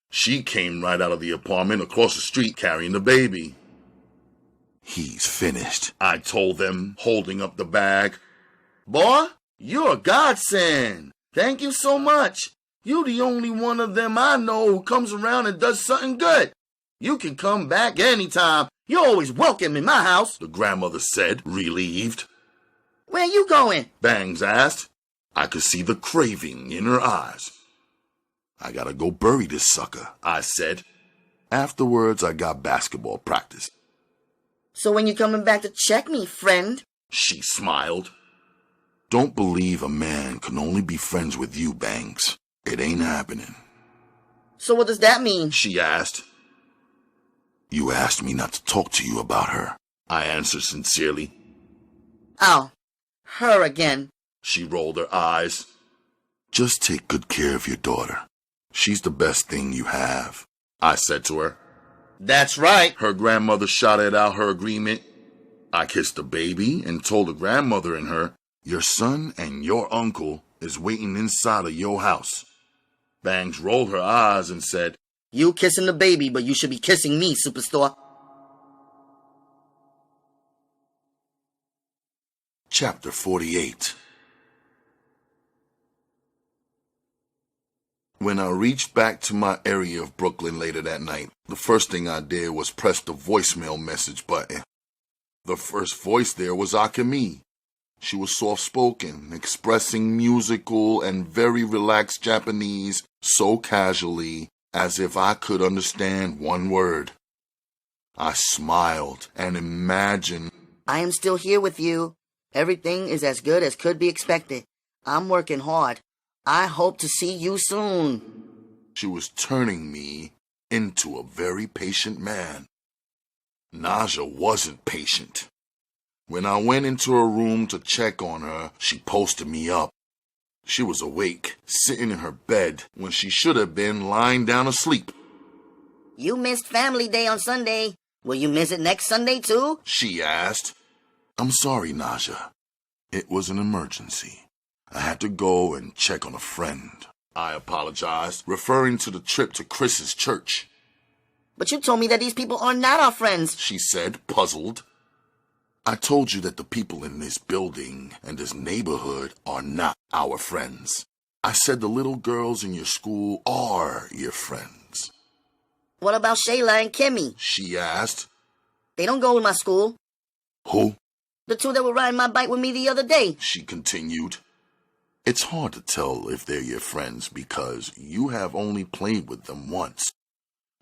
She came right out of the apartment across the street carrying the baby. "He's finished," I told them, holding up the bag. "Boy, you're a godsend. Thank you so much. You the only one of them I know who comes around and does something good. You can come back anytime. You're always welcome in my house," the grandmother said, relieved. "Where you going?" Bangs asked. I could see the craving in her eyes. "I gotta go bury this sucker," I said. "Afterwards, I got basketball practice." "So when you coming back to check me, friend?" She smiled. "Don't believe a man can only be friends with you, Bangs. It ain't happening." "So what does that mean?" she asked. "You asked me not to talk to you about her," I answered sincerely. "Oh, her again." She rolled her eyes. "Just take good care of your daughter. She's the best thing you have," I said to her. "That's right," her grandmother shouted out her agreement. I kissed the baby and told the grandmother and her, "Your son and your uncle is waiting inside of your house." Bangs rolled her eyes and said, "You kissing the baby, but you should be kissing me, Superstore." Chapter 48. When I reached back to my area of Brooklyn later that night, the first thing I did was press the voicemail message button. The first voice there was Akemi. She was soft-spoken, expressing musical and very relaxed Japanese so casually as if I could understand one word. I smiled and imagined, I am still here with you. Everything is as good as could be expected. I'm working hard. I hope to see you soon. She was turning me into a very patient man. NAJA wasn't patient. When I went into her room to check on her, she posted me up. She was awake, sitting in her bed when she should have been lying down asleep. You missed Family Day on Sunday. Will you miss it next Sunday too? She asked. I'm sorry, NAJA. It was an emergency. I had to go and check on a friend. I apologized, referring to the trip to Chris's church. But you told me that these people are not our friends, she said, puzzled. I told you that the people in this building and this neighborhood are not our friends. I said the little girls in your school are your friends. What about Shayla and Kimmy? She asked. They don't go to my school. Who? The two that were riding my bike with me the other day, she continued. It's hard to tell if they're your friends because you have only played with them once.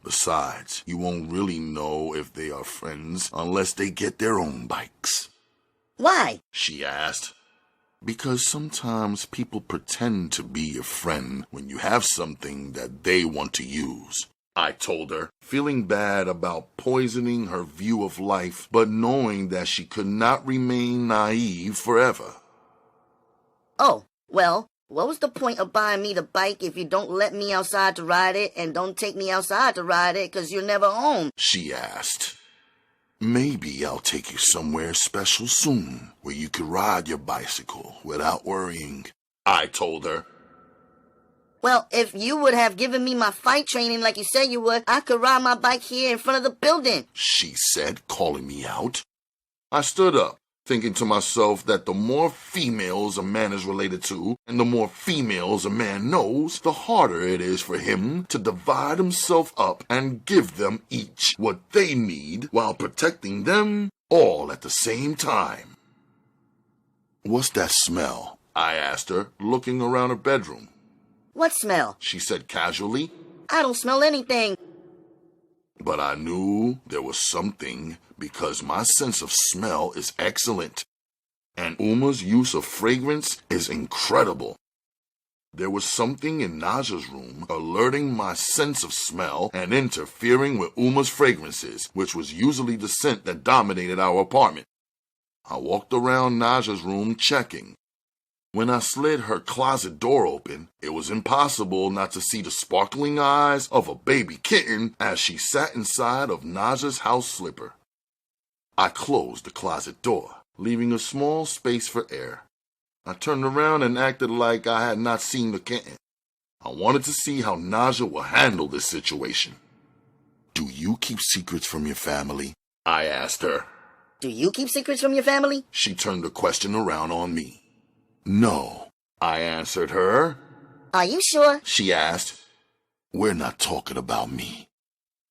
Besides, you won't really know if they are friends unless they get their own bikes. Why? She asked. Because sometimes people pretend to be your friend when you have something that they want to use. I told her, feeling bad about poisoning her view of life, but knowing that she could not remain naive forever. Oh, well, what was the point of buying me the bike if you don't let me outside to ride it and don't take me outside to ride it because you're never home? She asked. Maybe I'll take you somewhere special soon where you could ride your bicycle without worrying, I told her. Well, if you would have given me my fight training like you said you would, I could ride my bike here in front of the building, she said, calling me out. I stood up, thinking to myself that the more females a man is related to and the more females a man knows, the harder it is for him to divide himself up and give them each what they need while protecting them all at the same time. What's that smell? I asked her, looking around her bedroom. What smell? She said casually. I don't smell anything. But I knew there was something because my sense of smell is excellent, and Uma's use of fragrance is incredible. There was something in NAJA's room alerting my sense of smell and interfering with Uma's fragrances, which was usually the scent that dominated our apartment. I walked around NAJA's room checking. When I slid her closet door open, it was impossible not to see the sparkling eyes of a baby kitten as she sat inside of NAJA's house slipper. I closed the closet door, leaving a small space for air. I turned around and acted like I had not seen the kitten. I wanted to see how NAJA will handle this situation. Do you keep secrets from your family? I asked her. Do you keep secrets from your family? She turned the question around on me. No, I answered her. Are you sure? She asked. We're not talking about me.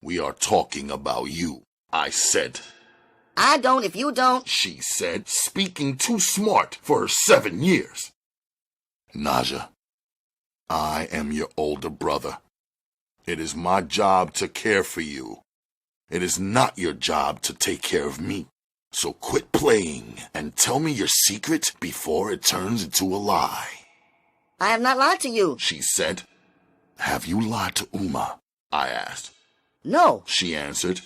We are talking about you, I said. I don't if you don't, she said, speaking too smart for her 7 years. NAJA, I am your older brother. It is my job to care for you. It is not your job to take care of me. So quit playing and tell me your secret before it turns into a lie. I have not lied to you, she said. Have you lied to Uma? I asked. No, she answered.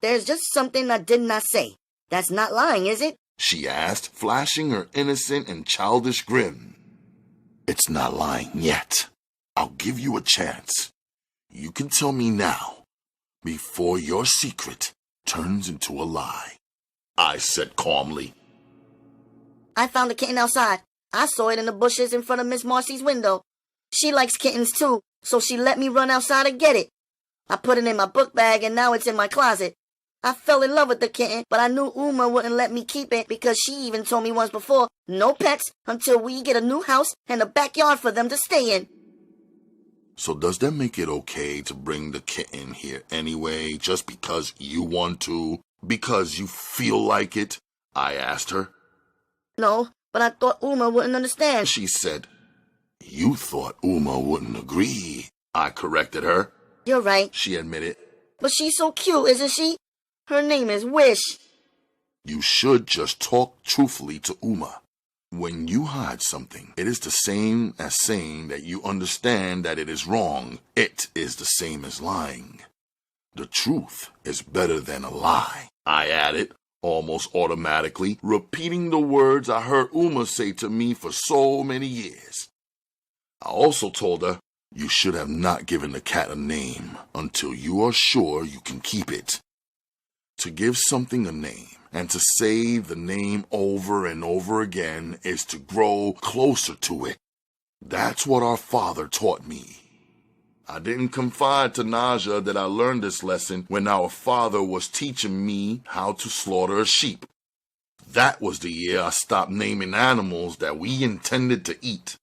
There's just something I did not say. That's not lying, is it? She asked, flashing her innocent and childish grin. It's not lying yet. I'll give you a chance. You can tell me now, before your secret turns into a lie, I said calmly. I found a kitten outside. I saw it in the bushes in front of Miss Marcy's window. She likes kittens too, so she let me run outside and get it. I put it in my book bag and now it's in my closet. I fell in love with the kitten, but I knew Uma wouldn't let me keep it because she even told me once before, no pets until we get a new house and a backyard for them to stay in. So does that make it okay to bring the kitten here anyway, just because you want to? Because you feel like it? I asked her. No, but I thought Uma wouldn't understand. She said. You thought Uma wouldn't agree, I corrected her. You're right, she admitted. But she's so cute, isn't she? Her name is Wish. You should just talk truthfully to Uma. When you hide something, it is the same as saying that you understand that it is wrong. It is the same as lying. The truth is better than a lie, I added, almost automatically, repeating the words I heard Uma say to me for so many years. I also told her, you should have not given the cat a name until you are sure you can keep it. To give something a name and to say the name over and over again is to grow closer to it. That's what our father taught me. I didn't confide to NAJA that I learned this lesson when our father was teaching me how to slaughter a sheep. That was the year I stopped naming animals that we intended to eat.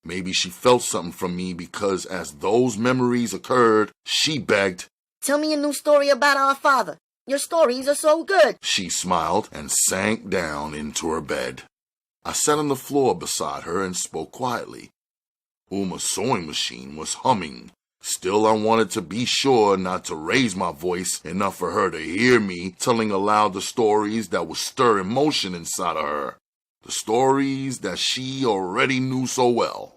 Maybe she felt something from me because as those memories occurred, she begged, Tell me a new story about our father. Your stories are so good. She smiled and sank down into her bed. I sat on the floor beside her and spoke quietly. Uma's sewing machine was humming. Still, I wanted to be sure not to raise my voice enough for her to hear me telling aloud the stories that would stir emotion inside of her. The stories that she already knew so well.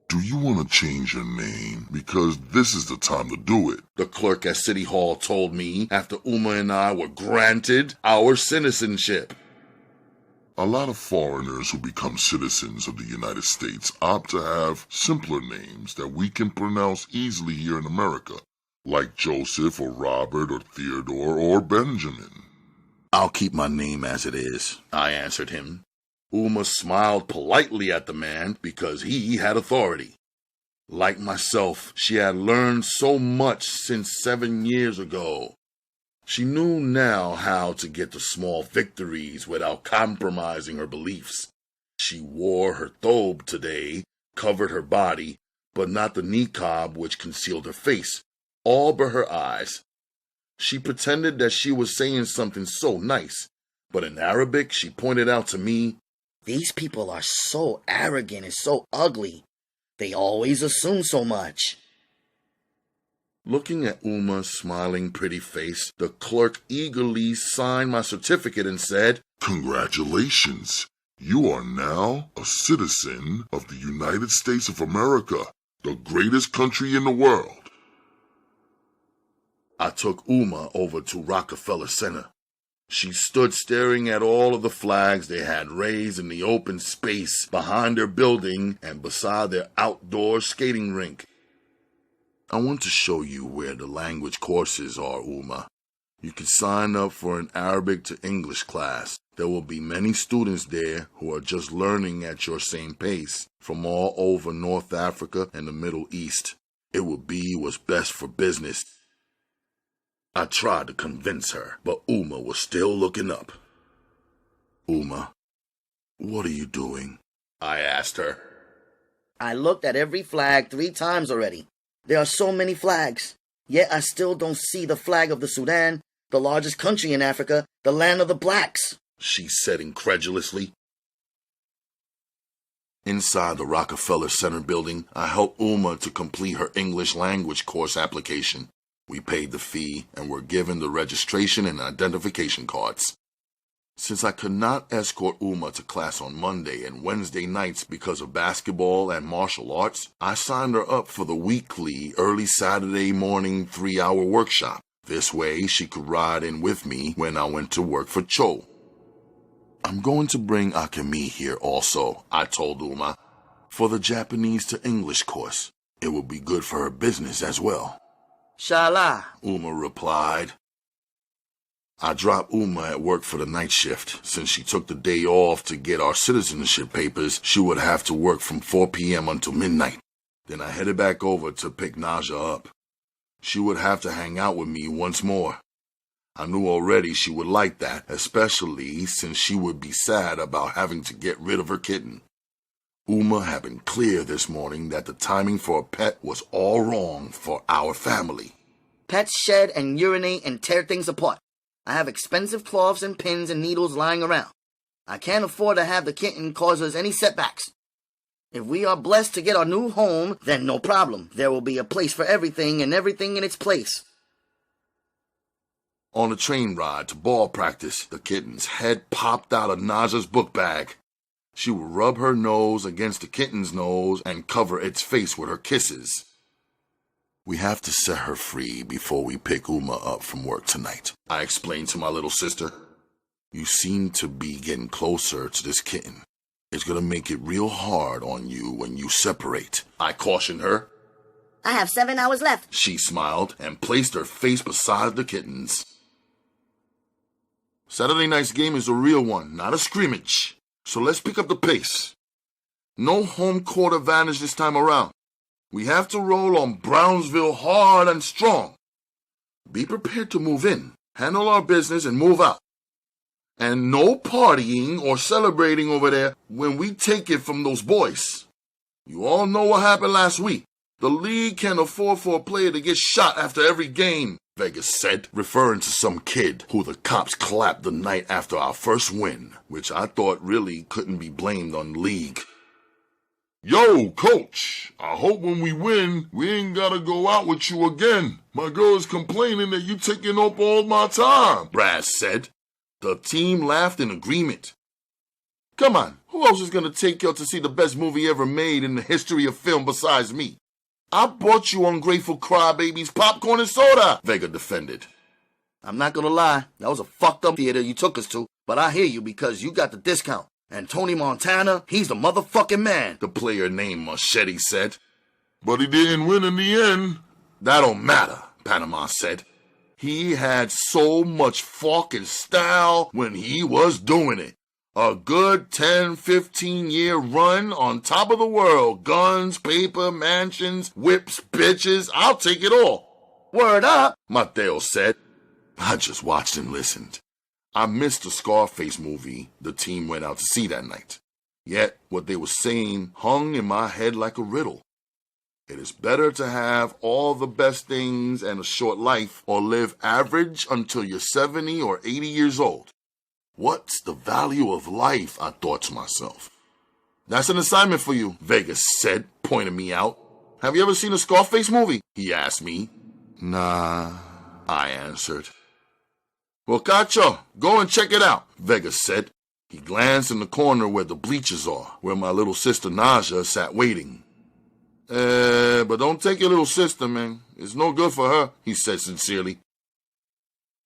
Do you want to change your name? Because this is the time to do it, the clerk at City Hall told me after Uma and I were granted our citizenship. A lot of foreigners who become citizens of the United States opt to have simpler names that we can pronounce easily here in America, like Joseph or Robert or Theodore or Benjamin. I'll keep my name as it is, I answered him. Uma smiled politely at the man because he had authority. Like myself, she had learned so much since 7 years ago. She knew now how to get the small victories without compromising her beliefs. She wore her thobe today, covered her body, but not the niqab which concealed her face, all but her eyes. She pretended that she was saying something so nice, but in Arabic she pointed out to me, These people are so arrogant and so ugly. They always assume so much. Looking at Uma's smiling pretty face, the clerk eagerly signed my certificate and said, Congratulations! You are now a citizen of the United States of America, the greatest country in the world. I took Uma over to Rockefeller Center. She stood staring at all of the flags they had raised in the open space behind their building and beside their outdoor skating rink. I want to show you where the language courses are, Uma. You can sign up for an Arabic to English class. There will be many students there who are just learning at your same pace from all over North Africa and the Middle East. It will be what's best for business. I tried to convince her, but Uma was still looking up. Uma, what are you doing? I asked her. I looked at every flag 3 times already. There are so many flags, yet I still don't see the flag of the Sudan, the largest country in Africa, the land of the blacks, she said incredulously. Inside the Rockefeller Center building, I helped Uma to complete her English language course application. We paid the fee and were given the registration and identification cards. Since I could not escort Uma to class on Monday and Wednesday nights because of basketball and martial arts, I signed her up for the weekly early Saturday morning 3-hour workshop. This way she could ride in with me when I went to work for Cho. I'm going to bring Akemi here also, I told Uma, for the Japanese to English course. It will be good for her business as well. Souljah, Uma replied. I dropped Uma at work for the night shift. Since she took the day off to get our citizenship papers, she would have to work from 4 p.m. until midnight. Then I headed back over to pick NAJA up. She would have to hang out with me once more. I knew already she would like that, especially since she would be sad about having to get rid of her kitten. Uma had been clear this morning that the timing for a pet was all wrong for our family. Pets shed and urinate and tear things apart. I have expensive cloths and pins and needles lying around. I can't afford to have the kitten cause us any setbacks. If we are blessed to get our new home, then no problem. There will be a place for everything and everything in its place. On the train ride to ball practice, the kitten's head popped out of NAJA's book bag. She would rub her nose against the kitten's nose and cover its face with her kisses. We have to set her free before we pick Uma up from work tonight, I explained to my little sister. You seem to be getting closer to this kitten. It's gonna make it real hard on you when you separate, I cautioned her. I have 7 hours left. She smiled and placed her face beside the kitten's. Saturday night's game is a real one, not a scrimmage. So let's pick up the pace. No home court advantage this time around. We have to roll on Brownsville hard and strong. Be prepared to move in, handle our business, and move out. And no partying or celebrating over there when we take it from those boys. You all know what happened last week. The league can't afford for a player to get shot after every game, Vegas said, referring to some kid who the cops clapped the night after our first win, which I thought really couldn't be blamed on the league. Yo, coach, I hope when we win, we ain't gotta go out with you again. My girl's complaining that you taking up all my time, Brad said. The team laughed in agreement. Come on, who else is gonna take you to see the best movie ever made in the history of film besides me? I bought you ungrateful crybabies popcorn and soda, Vega defended. I'm not gonna lie, that was a fucked up theater you took us to, but I hear you because you got the discount. And Tony Montana, he's the motherfucking man, the player named Machete said. But he didn't win in the end. That don't matter, Panama said. He had so much fucking style when he was doing it. A good 10, 15-year run on top of the world. Guns, paper, mansions, whips, bitches. I'll take it all. Word up, Mateo said. I just watched and listened. I missed the Scarface movie the team went out to see that night. Yet what they were saying hung in my head like a riddle. It is better to have all the best things and a short life or live average until you're 70 or 80 years old. What's the value of life, I thought to myself. That's an assignment for you, Vegas said, pointing me out. Have you ever seen a Scarface movie? He asked me. Nah, I answered. Well, Cacho, go and check it out, Vegas said. He glanced in the corner where the bleachers are, where my little sister NAJA sat waiting. But don't take your little sister, man. It's no good for her, he said sincerely.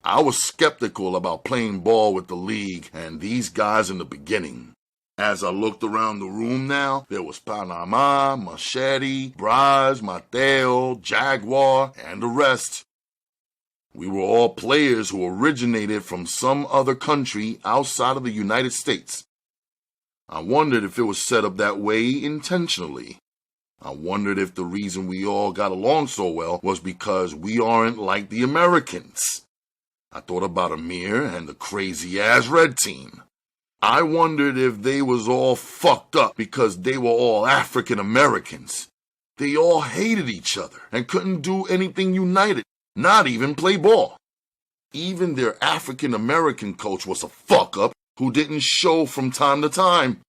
I was skeptical about playing ball with the league and these guys in the beginning. As I looked around the room now, there was Panama, Machete, Braz, Mateo, Jaguar, and the rest. We were all players who originated from some other country outside of the United States. I wondered if it was set up that way intentionally. I wondered if the reason we all got along so well was because we aren't like the Americans. I thought about Amir and the crazy-ass red team. I wondered if they was all fucked up because they were all African Americans. They all hated each other and couldn't do anything united, not even play ball. Even their African American coach was a fuck-up who didn't show from time to time.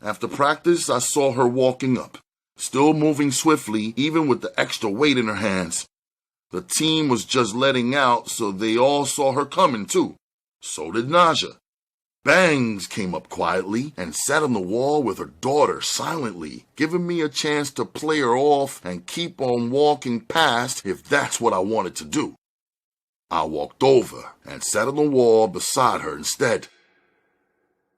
After practice, I saw her walking up, still moving swiftly even with the extra weight in her hands. The team was just letting out, so they all saw her coming, too. So did NAJA. Bangs came up quietly and sat on the wall with her daughter silently, giving me a chance to play her off and keep on walking past if that's what I wanted to do. I walked over and sat on the wall beside her instead.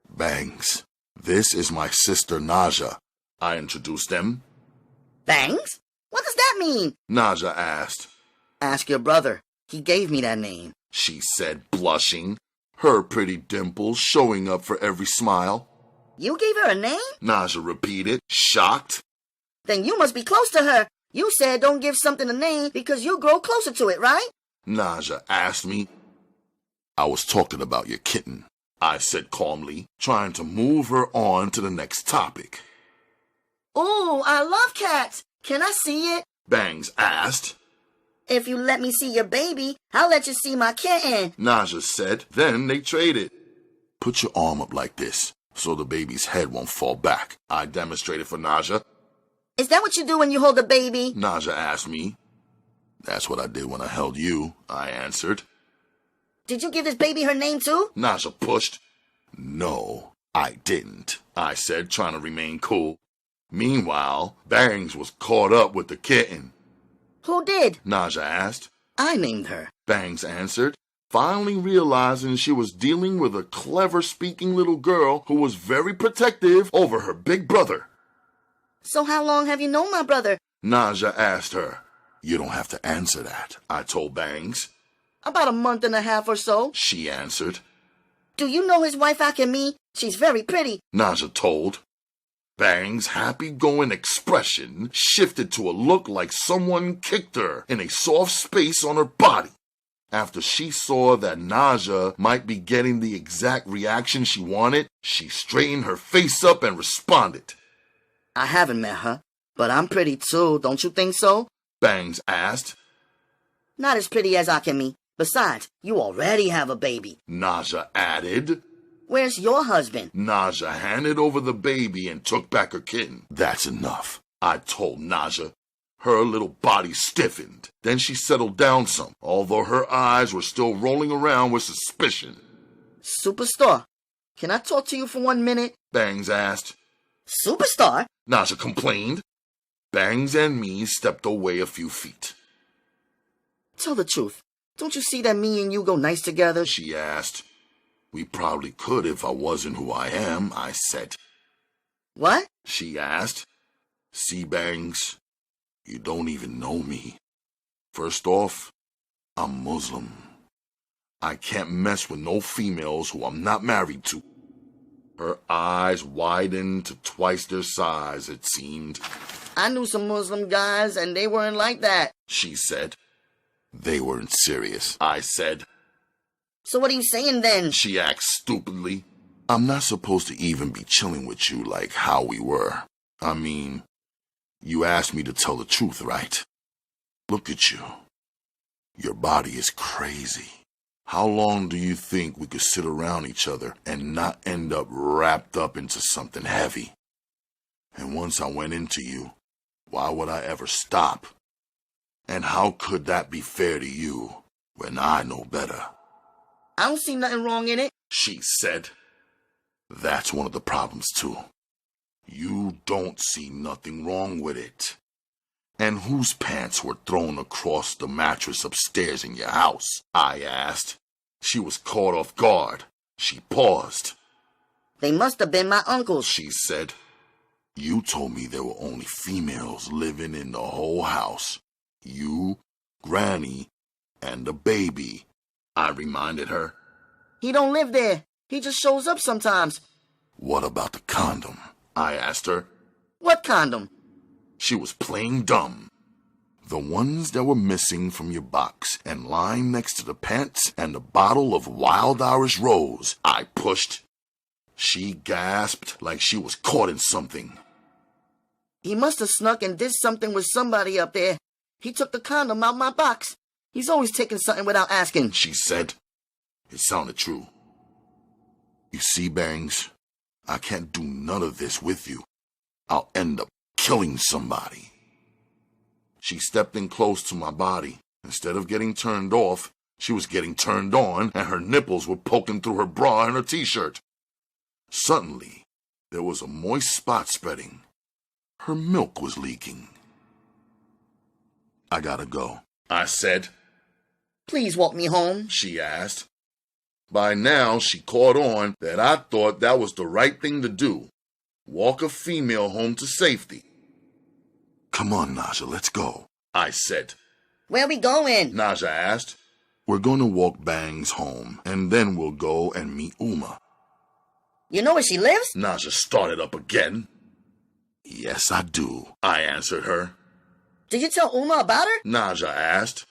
Bangs, this is my sister NAJA, I introduced them. Bangs? What does that mean? NAJA asked. Ask your brother. He gave me that name, she said, blushing, her pretty dimples showing up for every smile. You gave her a name? NAJA repeated, shocked. Then you must be close to her. You said don't give something a name because you'll grow closer to it, right? NAJA asked me. I was talking about your kitten, I said calmly, trying to move her on to the next topic. Ooh, I love cats. Can I see it? Bangs asked. If you let me see your baby, I'll let you see my kitten. NAJA said. Then they traded. Put your arm up like this, so the baby's head won't fall back. I demonstrated for NAJA. Is that what you do when you hold a baby? NAJA asked me. That's what I did when I held you, I answered. Did you give this baby her name too? NAJA pushed. No, I didn't, I said, trying to remain cool. Meanwhile, Bangs was caught up with the kitten. Who did? NAJA asked. I named her. Bangs answered, finally realizing she was dealing with a clever-speaking little girl who was very protective over her big brother. So how long have you known my brother? NAJA asked her. You don't have to answer that, I told Bangs. About a month and a half or so. She answered. Do you know his wife Akemi? She's very pretty. NAJA told. Bang's happy-going expression shifted to a look like someone kicked her in a soft space on her body. After she saw that NAJA might be getting the exact reaction she wanted, she straightened her face up and responded. I haven't met her, but I'm pretty too, don't you think so? Bangs asked. Not as pretty as Akemi. Besides, you already have a baby. NAJA added. Where's your husband? NAJA handed over the baby and took back her kitten. That's enough, I told NAJA. Her little body stiffened. Then she settled down some, although her eyes were still rolling around with suspicion. Superstar, can I talk to you for 1 minute? Bangs asked. Superstar? NAJA complained. Bangs and me stepped away a few feet. Tell the truth. Don't you see that me and you go nice together? She asked. We probably could if I wasn't who I am, I said. What? She asked. See, Bangs, you don't even know me. First off, I'm Muslim. I can't mess with no females who I'm not married to. Her eyes widened to twice their size, it seemed. I knew some Muslim guys, and they weren't like that, she said. They weren't serious, I said. So what are you saying then? She asked stupidly. I'm not supposed to even be chilling with you like how we were. I mean, you asked me to tell the truth, right? Look at you. Your body is crazy. How long do you think we could sit around each other and not end up wrapped up into something heavy? And once I went into you, why would I ever stop? And how could that be fair to you when I know better? I don't see nothing wrong in it, she said. That's one of the problems, too. You don't see nothing wrong with it. And whose pants were thrown across the mattress upstairs in your house? I asked. She was caught off guard. She paused. They must have been my uncle's, she said. You told me there were only females living in the whole house. You, Granny, and the baby, I reminded her. He don't live there. He just shows up sometimes. What about the condom? I asked her. What condom? She was plain dumb. The ones that were missing from your box and lying next to the pants and the bottle of Wild Irish Rose, I pushed. She gasped like she was caught in something. He must have snuck and did something with somebody up there. He took the condom out my box. He's always taking something without asking, she said. It sounded true. You see, Bangs, I can't do none of this with you. I'll end up killing somebody. She stepped in close to my body. Instead of getting turned off, she was getting turned on, and her nipples were poking through her bra and her t-shirt. Suddenly, there was a moist spot spreading. Her milk was leaking. I gotta go, I said. Please walk me home, she asked. By now, she caught on that I thought that was the right thing to do. Walk a female home to safety. Come on, NAJA, let's go, I said. Where we going? NAJA asked. We're going to walk Bangs home, and then we'll go and meet Uma. You know where she lives? NAJA started up again. Yes, I do, I answered her. Did you tell Uma about her? NAJA asked.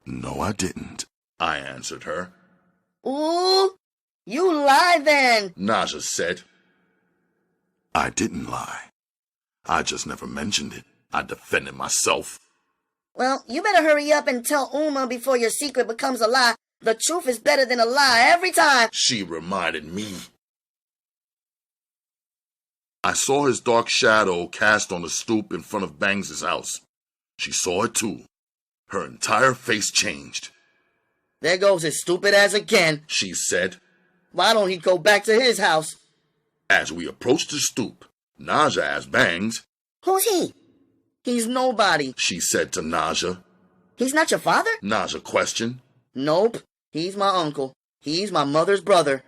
No, I didn't, I answered her. Ooh, You lie then. NAJA said. I didn't lie. I just never mentioned it. I defended myself. Well, you better hurry up and tell Uma before your secret becomes a lie. The truth is better than a lie every time. She reminded me. I saw his dark shadow cast on the stoop in front of Bangs' house. She saw it too. Her entire face changed. There goes his stupid ass again, she said. Why don't he go back to his house? As we approached the stoop, NAJA asked Bangs, Who's he? He's nobody, she said to NAJA. He's not your father? NAJA questioned. Nope, he's my uncle. He's my mother's brother.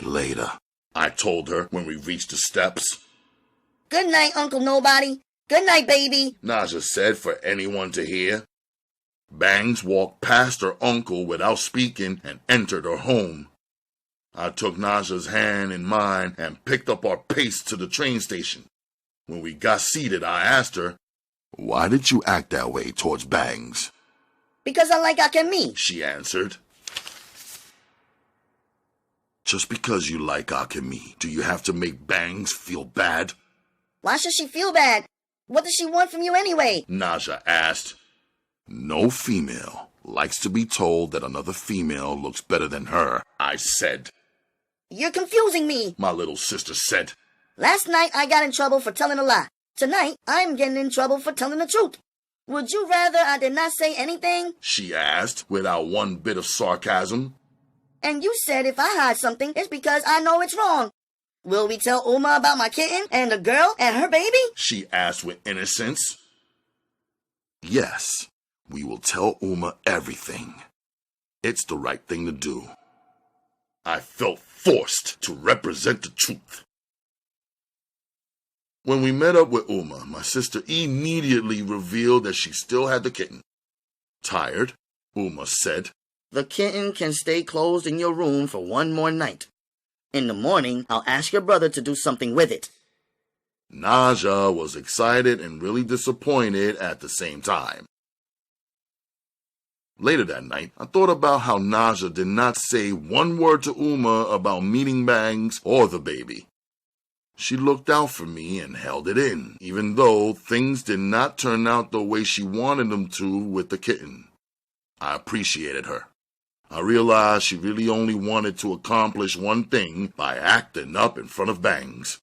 Later, I told her when we reached the steps. Good night, Uncle Nobody. Good night, baby, NAJA said for anyone to hear. Bangs walked past her uncle without speaking and entered her home. I took NAJA's hand in mine and picked up our pace to the train station. When we got seated, I asked her, Why did you act that way towards Bangs? Because I like Akemi, she answered. Just because you like Akemi, do you have to make Bangs feel bad? Why should she feel bad? What does she want from you anyway? NAJA asked. No female likes to be told that another female looks better than her, I said. You're confusing me, my little sister said. Last night I got in trouble for telling a lie. Tonight I'm getting in trouble for telling the truth. Would you rather I did not say anything? She asked without one bit of sarcasm. And you said if I hide something, it's because I know it's wrong. Will we tell Uma about my kitten and the girl and her baby? She asked with innocence. Yes, we will tell Uma everything. It's the right thing to do. I felt forced to represent the truth. When we met up with Uma, my sister immediately revealed that she still had the kitten. Tired, Uma said, The kitten can stay closed in your room for one more night. In the morning, I'll ask your brother to do something with it. NAJA was excited and really disappointed at the same time. Later that night, I thought about how NAJA did not say one word to Uma about meeting Bangs or the baby. She looked out for me and held it in, even though things did not turn out the way she wanted them to with the kitten. I appreciated her. I realized she really only wanted to accomplish one thing by acting up in front of Bangs.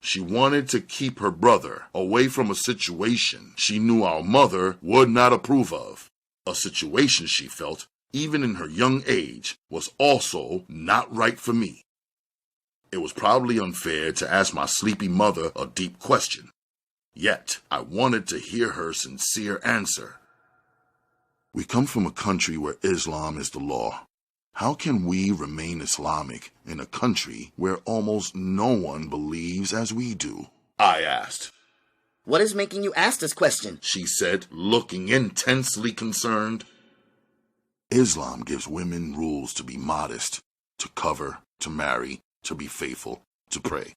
She wanted to keep her brother away from a situation she knew our mother would not approve of. A situation she felt, even in her young age, was also not right for me. It was probably unfair to ask my sleepy mother a deep question. Yet, I wanted to hear her sincere answer. We come from a country where Islam is the law. How can we remain Islamic in a country where almost no one believes as we do? I asked. What is making you ask this question? She said, looking intensely concerned. Islam gives women rules to be modest, to cover, to marry, to be faithful, to pray.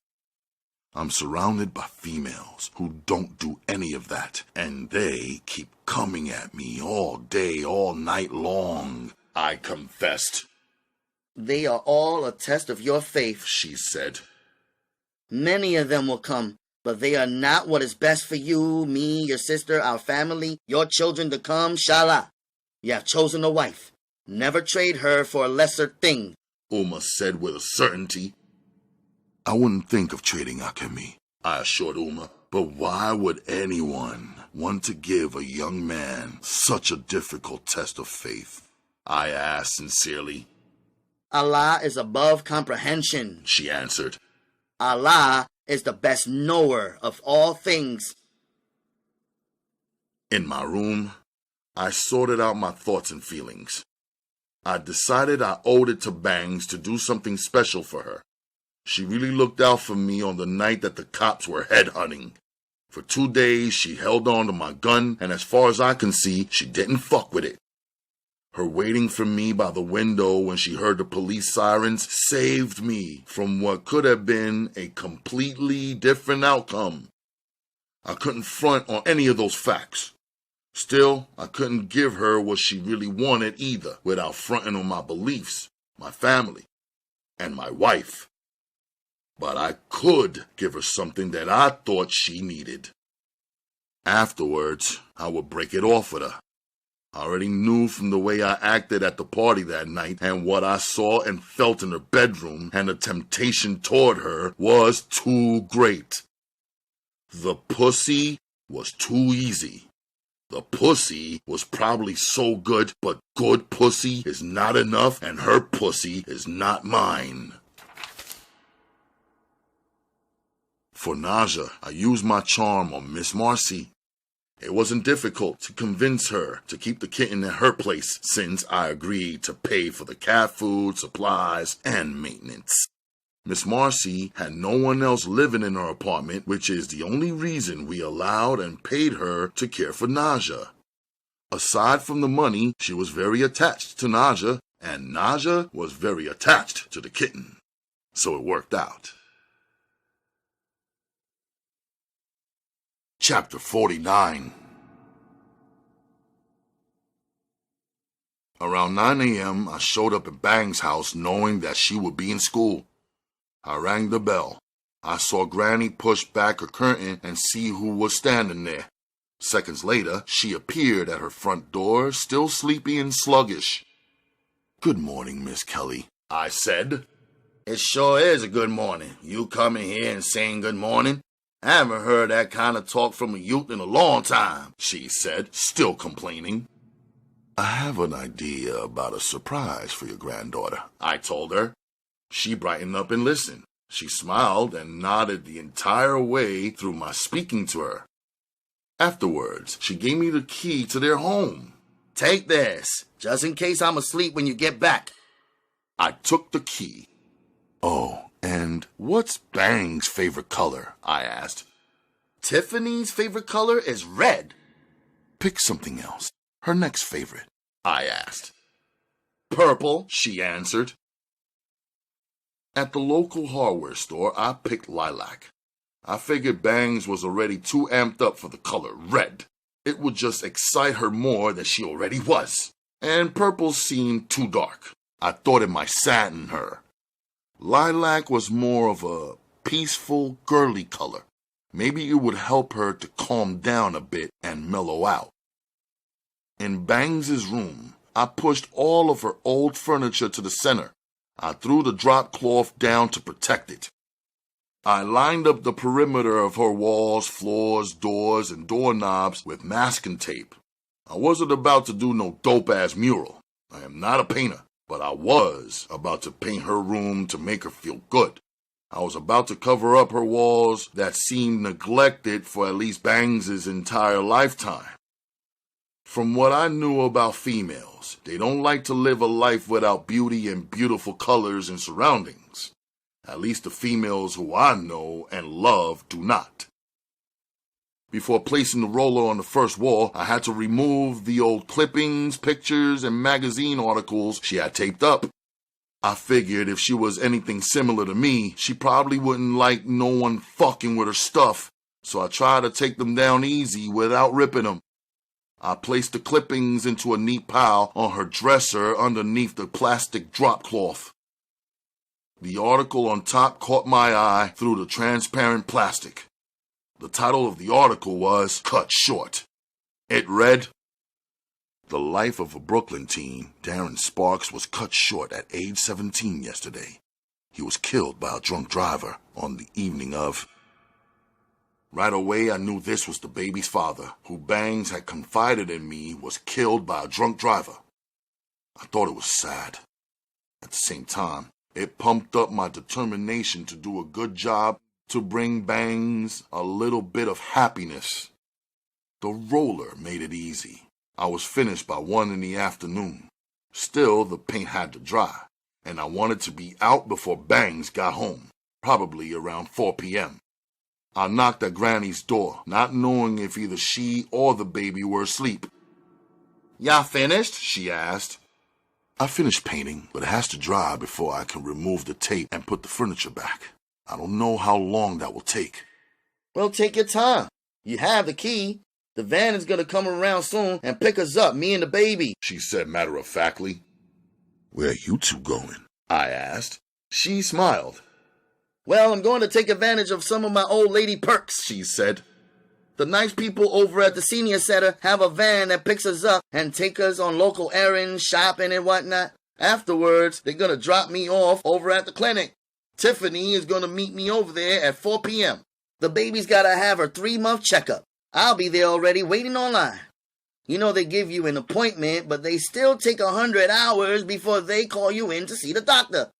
I'm surrounded by females who don't do any of that, and they keep coming at me all day, all night long, I confessed. They are all a test of your faith, she said. Many of them will come, but they are not what is best for you, me, your sister, our family, your children to come, Inshallah. You have chosen a wife. Never trade her for a lesser thing, Uma said with a certainty. I wouldn't think of trading Akemi, I assured Uma. But why would anyone want to give a young man such a difficult test of faith? I asked sincerely. Allah is above comprehension, she answered. Allah is the best knower of all things. In my room, I sorted out my thoughts and feelings. I decided I owed it to Bangs to do something special for her. She really looked out for me on the night that the cops were headhunting. For 2 days, she held on to my gun, and as far as I can see, she didn't fuck with it. Her waiting for me by the window when she heard the police sirens saved me from what could have been a completely different outcome. I couldn't front on any of those facts. Still, I couldn't give her what she really wanted either without fronting on my beliefs. my family, and my wife. But I could give her something that I thought she needed. Afterwards, I would break it off with her. I already knew from the way I acted at the party that night and what I saw and felt in her bedroom, and the temptation toward her was too great. The pussy was too easy. The pussy was probably so good, but good pussy is not enough, and her pussy is not mine. For NAJA, I used my charm on Miss Marcy. It wasn't difficult to convince her to keep the kitten at her place, since I agreed to pay for the cat food, supplies, and maintenance. Miss Marcy had no one else living in her apartment, which is the only reason we allowed and paid her to care for NAJA. Aside from the money, she was very attached to NAJA, and NAJA was very attached to the kitten. So it worked out. Chapter 49. Around 9 a.m., I showed up at Bang's house knowing that she would be in school. I rang the bell. I saw Granny push back her curtain and see who was standing there. Seconds later, she appeared at her front door, still sleepy and sluggish. "Good morning, Miss Kelly," I said. It sure is a good morning. You coming here and saying good morning? I haven't heard that kind of talk from a youth in a long time, she said, still complaining. "I have an idea about a surprise for your granddaughter," I told her. She brightened up and listened. She smiled and nodded the entire way through my speaking to her. Afterwards, she gave me the key to their home. "Take this, just in case I'm asleep when you get back." I took the key. "Oh, and what's Bang's favorite color?" I asked. "Tiffany's favorite color is red." "Pick something else. Her next favorite," I asked. "Purple," she answered. At the local hardware store, I picked lilac. I figured Bangs was already too amped up for the color red. It would just excite her more than she already was. And purple seemed too dark. I thought it might sadden her. Lilac was more of a peaceful, girly color. Maybe it would help her to calm down a bit and mellow out. In Bangs' room, I pushed all of her old furniture to the center. I threw the drop cloth down to protect it. I lined up the perimeter of her walls, floors, doors, and doorknobs with masking tape. I wasn't about to do no dope-ass mural. I am not a painter, but I was about to paint her room to make her feel good. I was about to cover up her walls that seemed neglected for at least Bangs' entire lifetime. From what I knew about females, they don't like to live a life without beauty and beautiful colors and surroundings. At least the females who I know and love do not. Before placing the roller on the first wall, I had to remove the old clippings, pictures, and magazine articles she had taped up. I figured if she was anything similar to me, she probably wouldn't like no one fucking with her stuff, so I tried to take them down easy without ripping them. I placed the clippings into a neat pile on her dresser underneath the plastic drop cloth. The article on top caught my eye through the transparent plastic. The title of the article was Cut Short. It read, "The life of a Brooklyn teen, Darren Sparks, was cut short at age 17 yesterday. He was killed by a drunk driver on the evening of..." Right away, I knew this was the baby's father, who Bangs had confided in me was killed by a drunk driver. I thought it was sad. At the same time, it pumped up my determination to do a good job to bring Bangs a little bit of happiness. The roller made it easy. I was finished by 1 in the afternoon. Still, the paint had to dry, and I wanted to be out before Bangs got home, probably around 4 p.m. I knocked at Granny's door, not knowing if either she or the baby were asleep. "Y'all finished?" she asked. "I finished painting, but it has to dry before I can remove the tape and put the furniture back. I don't know how long that will take." "Well, take your time. You have the key. The van is going to come around soon and pick us up, me and the baby," she said matter-of-factly. "Where are you two going?" I asked. She smiled. Well, I'm going to take advantage of some of my old lady perks, she said. The nice people over at the senior center have a van that picks us up and take us on local errands, shopping and whatnot. Afterwards, they're going to drop me off over at the clinic. Tiffany is going to meet me over there at 4 p.m. The baby's got to have her 3-month checkup. I'll be there already waiting online. You know they give you an appointment, but they still take 100 hours before they call you in to see the doctor.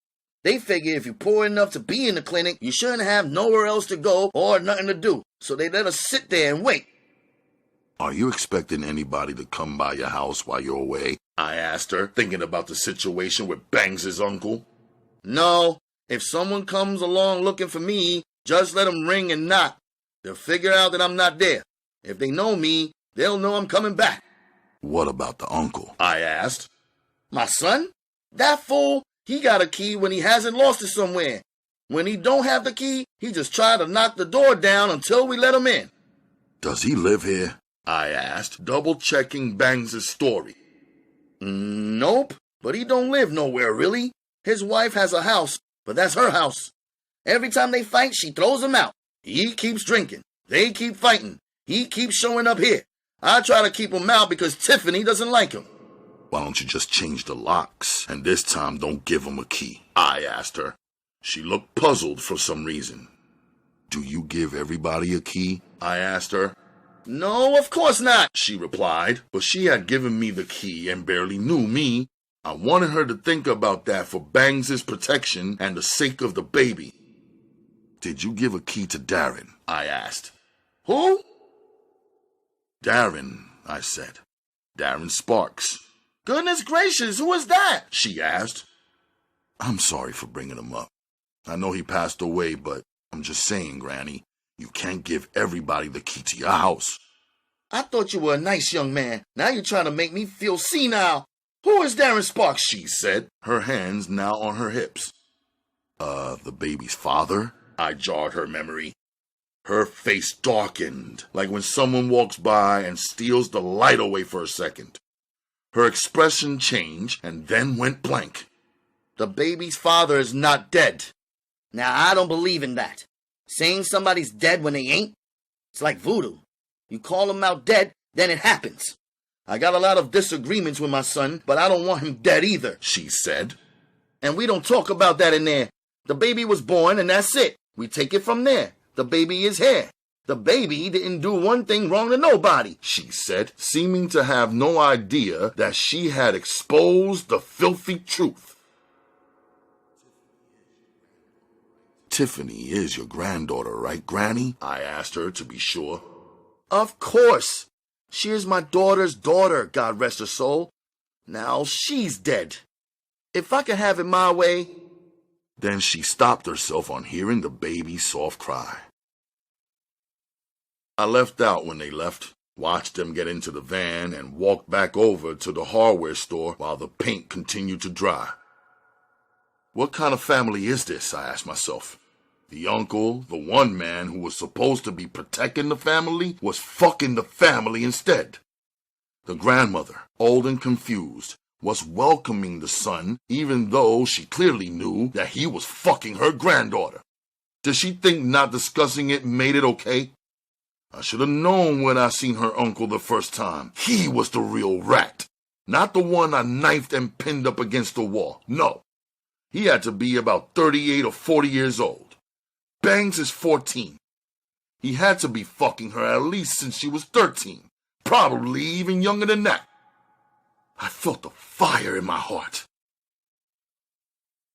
They figure if you're poor enough to be in the clinic, you shouldn't have nowhere else to go or nothing to do. So they let us sit there and wait. Are you expecting anybody to come by your house while you're away? I asked her, thinking about the situation with Bangs' uncle. No, if someone comes along looking for me, just let them ring and knock. They'll figure out that I'm not there. If they know me, they'll know I'm coming back. What about the uncle? I asked. My son? That fool, he got a key when he hasn't lost it somewhere. When he don't have the key, he just try to knock the door down until we let him in. Does he live here? I asked, double-checking Bangs' story. Nope, but he don't live nowhere, really. His wife has a house, but that's her house. Every time they fight, she throws him out. He keeps drinking. They keep fighting. He keeps showing up here. I try to keep him out because Tiffany doesn't like him. Why don't you just change the locks, and this time don't give him a key? I asked her. She looked puzzled for some reason. Do you give everybody a key? I asked her. No, of course not, she replied, but she had given me the key and barely knew me. I wanted her to think about that for Bangs' protection and the sake of the baby. Did you give a key to Darren? I asked. Who? Darren, I said. Darren Sparks. Goodness gracious, who is that? She asked. I'm sorry for bringing him up. I know he passed away, but I'm just saying, Granny, you can't give everybody the key to your house. I thought you were a nice young man. Now you're trying to make me feel senile. Who is Darren Sparks? She said, her hands now on her hips. The baby's father? I jarred her memory. Her face darkened, like when someone walks by and steals the light away for a second. Her expression changed and then went blank. The baby's father is not dead. Now, I don't believe in that. Saying somebody's dead when they ain't? It's like voodoo. You call him out dead, then it happens. I got a lot of disagreements with my son, but I don't want him dead either, she said. And we don't talk about that in there. The baby was born and that's it. We take it from there. The baby is here. The baby didn't do one thing wrong to nobody, she said, seeming to have no idea that she had exposed the filthy truth. Tiffany is your granddaughter, right, Granny? I asked her to be sure. Of course. She is my daughter's daughter, God rest her soul. Now she's dead. If I could have it my way... Then she stopped herself on hearing the baby's soft cry. I left out when they left, watched them get into the van, and walked back over to the hardware store while the paint continued to dry. What kind of family is this, I asked myself. The uncle, the one man who was supposed to be protecting the family, was fucking the family instead. The grandmother, old and confused, was welcoming the son even though she clearly knew that he was fucking her granddaughter. Did she think not discussing it made it okay? I should have known when I seen her uncle the first time. He was the real rat, not the one I knifed and pinned up against the wall. No, he had to be about 38 or 40 years old. Bangs is 14. He had to be fucking her at least since she was 13, probably even younger than that. I felt the fire in my heart.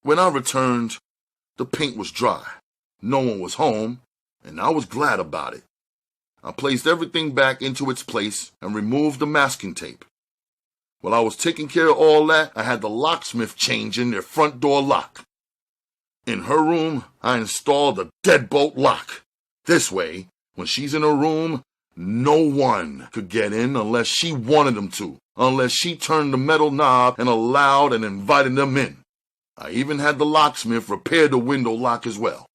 When I returned, the paint was dry. No one was home, and I was glad about it. I placed everything back into its place and removed the masking tape. While I was taking care of all that, I had the locksmith changing their front door lock. In her room, I installed a deadbolt lock. This way, when she's in her room, no one could get in unless she wanted them to, unless she turned the metal knob and allowed and invited them in. I even had the locksmith repair the window lock as well.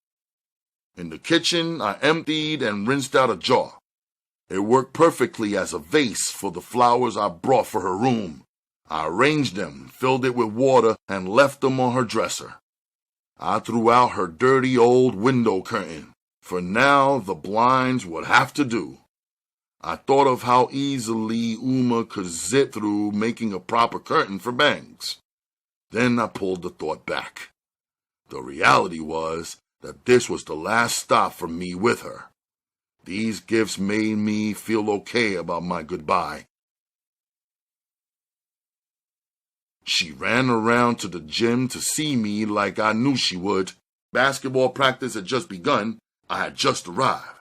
In the kitchen, I emptied and rinsed out a jar. It worked perfectly as a vase for the flowers I brought for her room. I arranged them, filled it with water, and left them on her dresser. I threw out her dirty old window curtain. For now, the blinds would have to do. I thought of how easily Uma could zip through making a proper curtain for Bangs. Then I pulled the thought back. The reality was that this was the last stop for me with her. These gifts made me feel okay about my goodbye. She ran around to the gym to see me like I knew she would. Basketball practice had just begun. I had just arrived.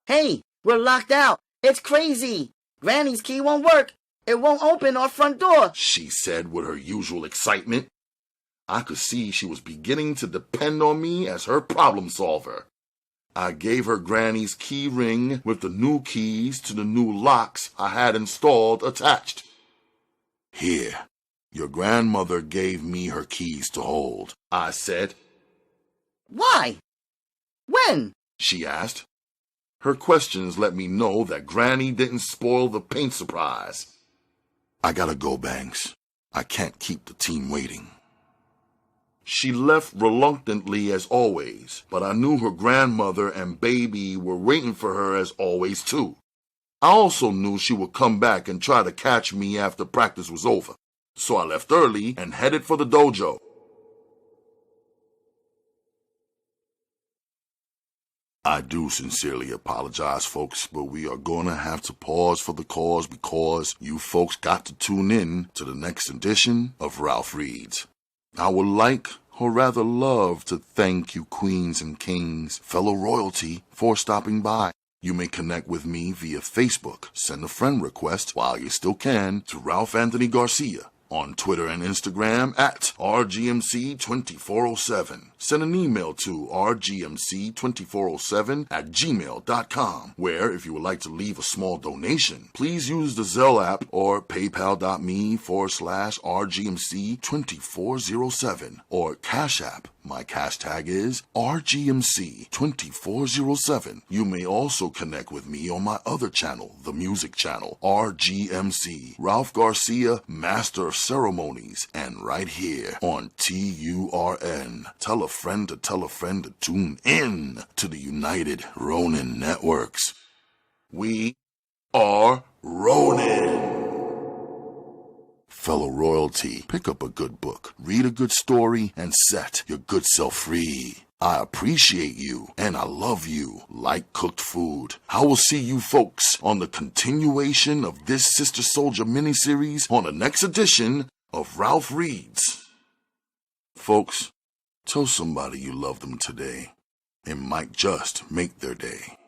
Hey, we're locked out. It's crazy. Granny's key won't work. It won't open our front door, she said with her usual excitement. I could see she was beginning to depend on me as her problem solver. I gave her Granny's key ring with the new keys to the new locks I had installed attached. Here, your grandmother gave me her keys to hold, I said. Why? When? She asked. Her questions let me know that Granny didn't spoil the paint surprise. I gotta go, Banks. I can't keep the team waiting. She left reluctantly as always, but I knew her grandmother and baby were waiting for her as always too. I also knew she would come back and try to catch me after practice was over, so I left early and headed for the dojo. I do sincerely apologize, folks, but we are going to have to pause for the cause because you folks got to tune in to the next edition of Ralph Reads. I would like, or rather love, to thank you queens and kings, fellow royalty, for stopping by. You may connect with me via Facebook. Send a friend request while you still can to Ralph Anthony Garcia. On Twitter and Instagram at RGMC2407. Send an email to rgmc2407@gmail.com, where if you would like to leave a small donation, please use the Zelle app or paypal.me/RGMC2407 or Cash App. My cash tag is RGMC2407. You may also connect with me on my other channel, the music channel, RGMC, Ralph Garcia, Master of Ceremonies, and right here on TURN. Tell a friend to tune in to the United Ronin Networks. We are Ronin. Fellow royalty, pick up a good book, read a good story, and set your good self free. I appreciate you, and I love you like cooked food. I will see you folks on the continuation of this Sister Souljah miniseries on the next edition of Ralph Reads. Folks, tell somebody you love them today. It might just make their day.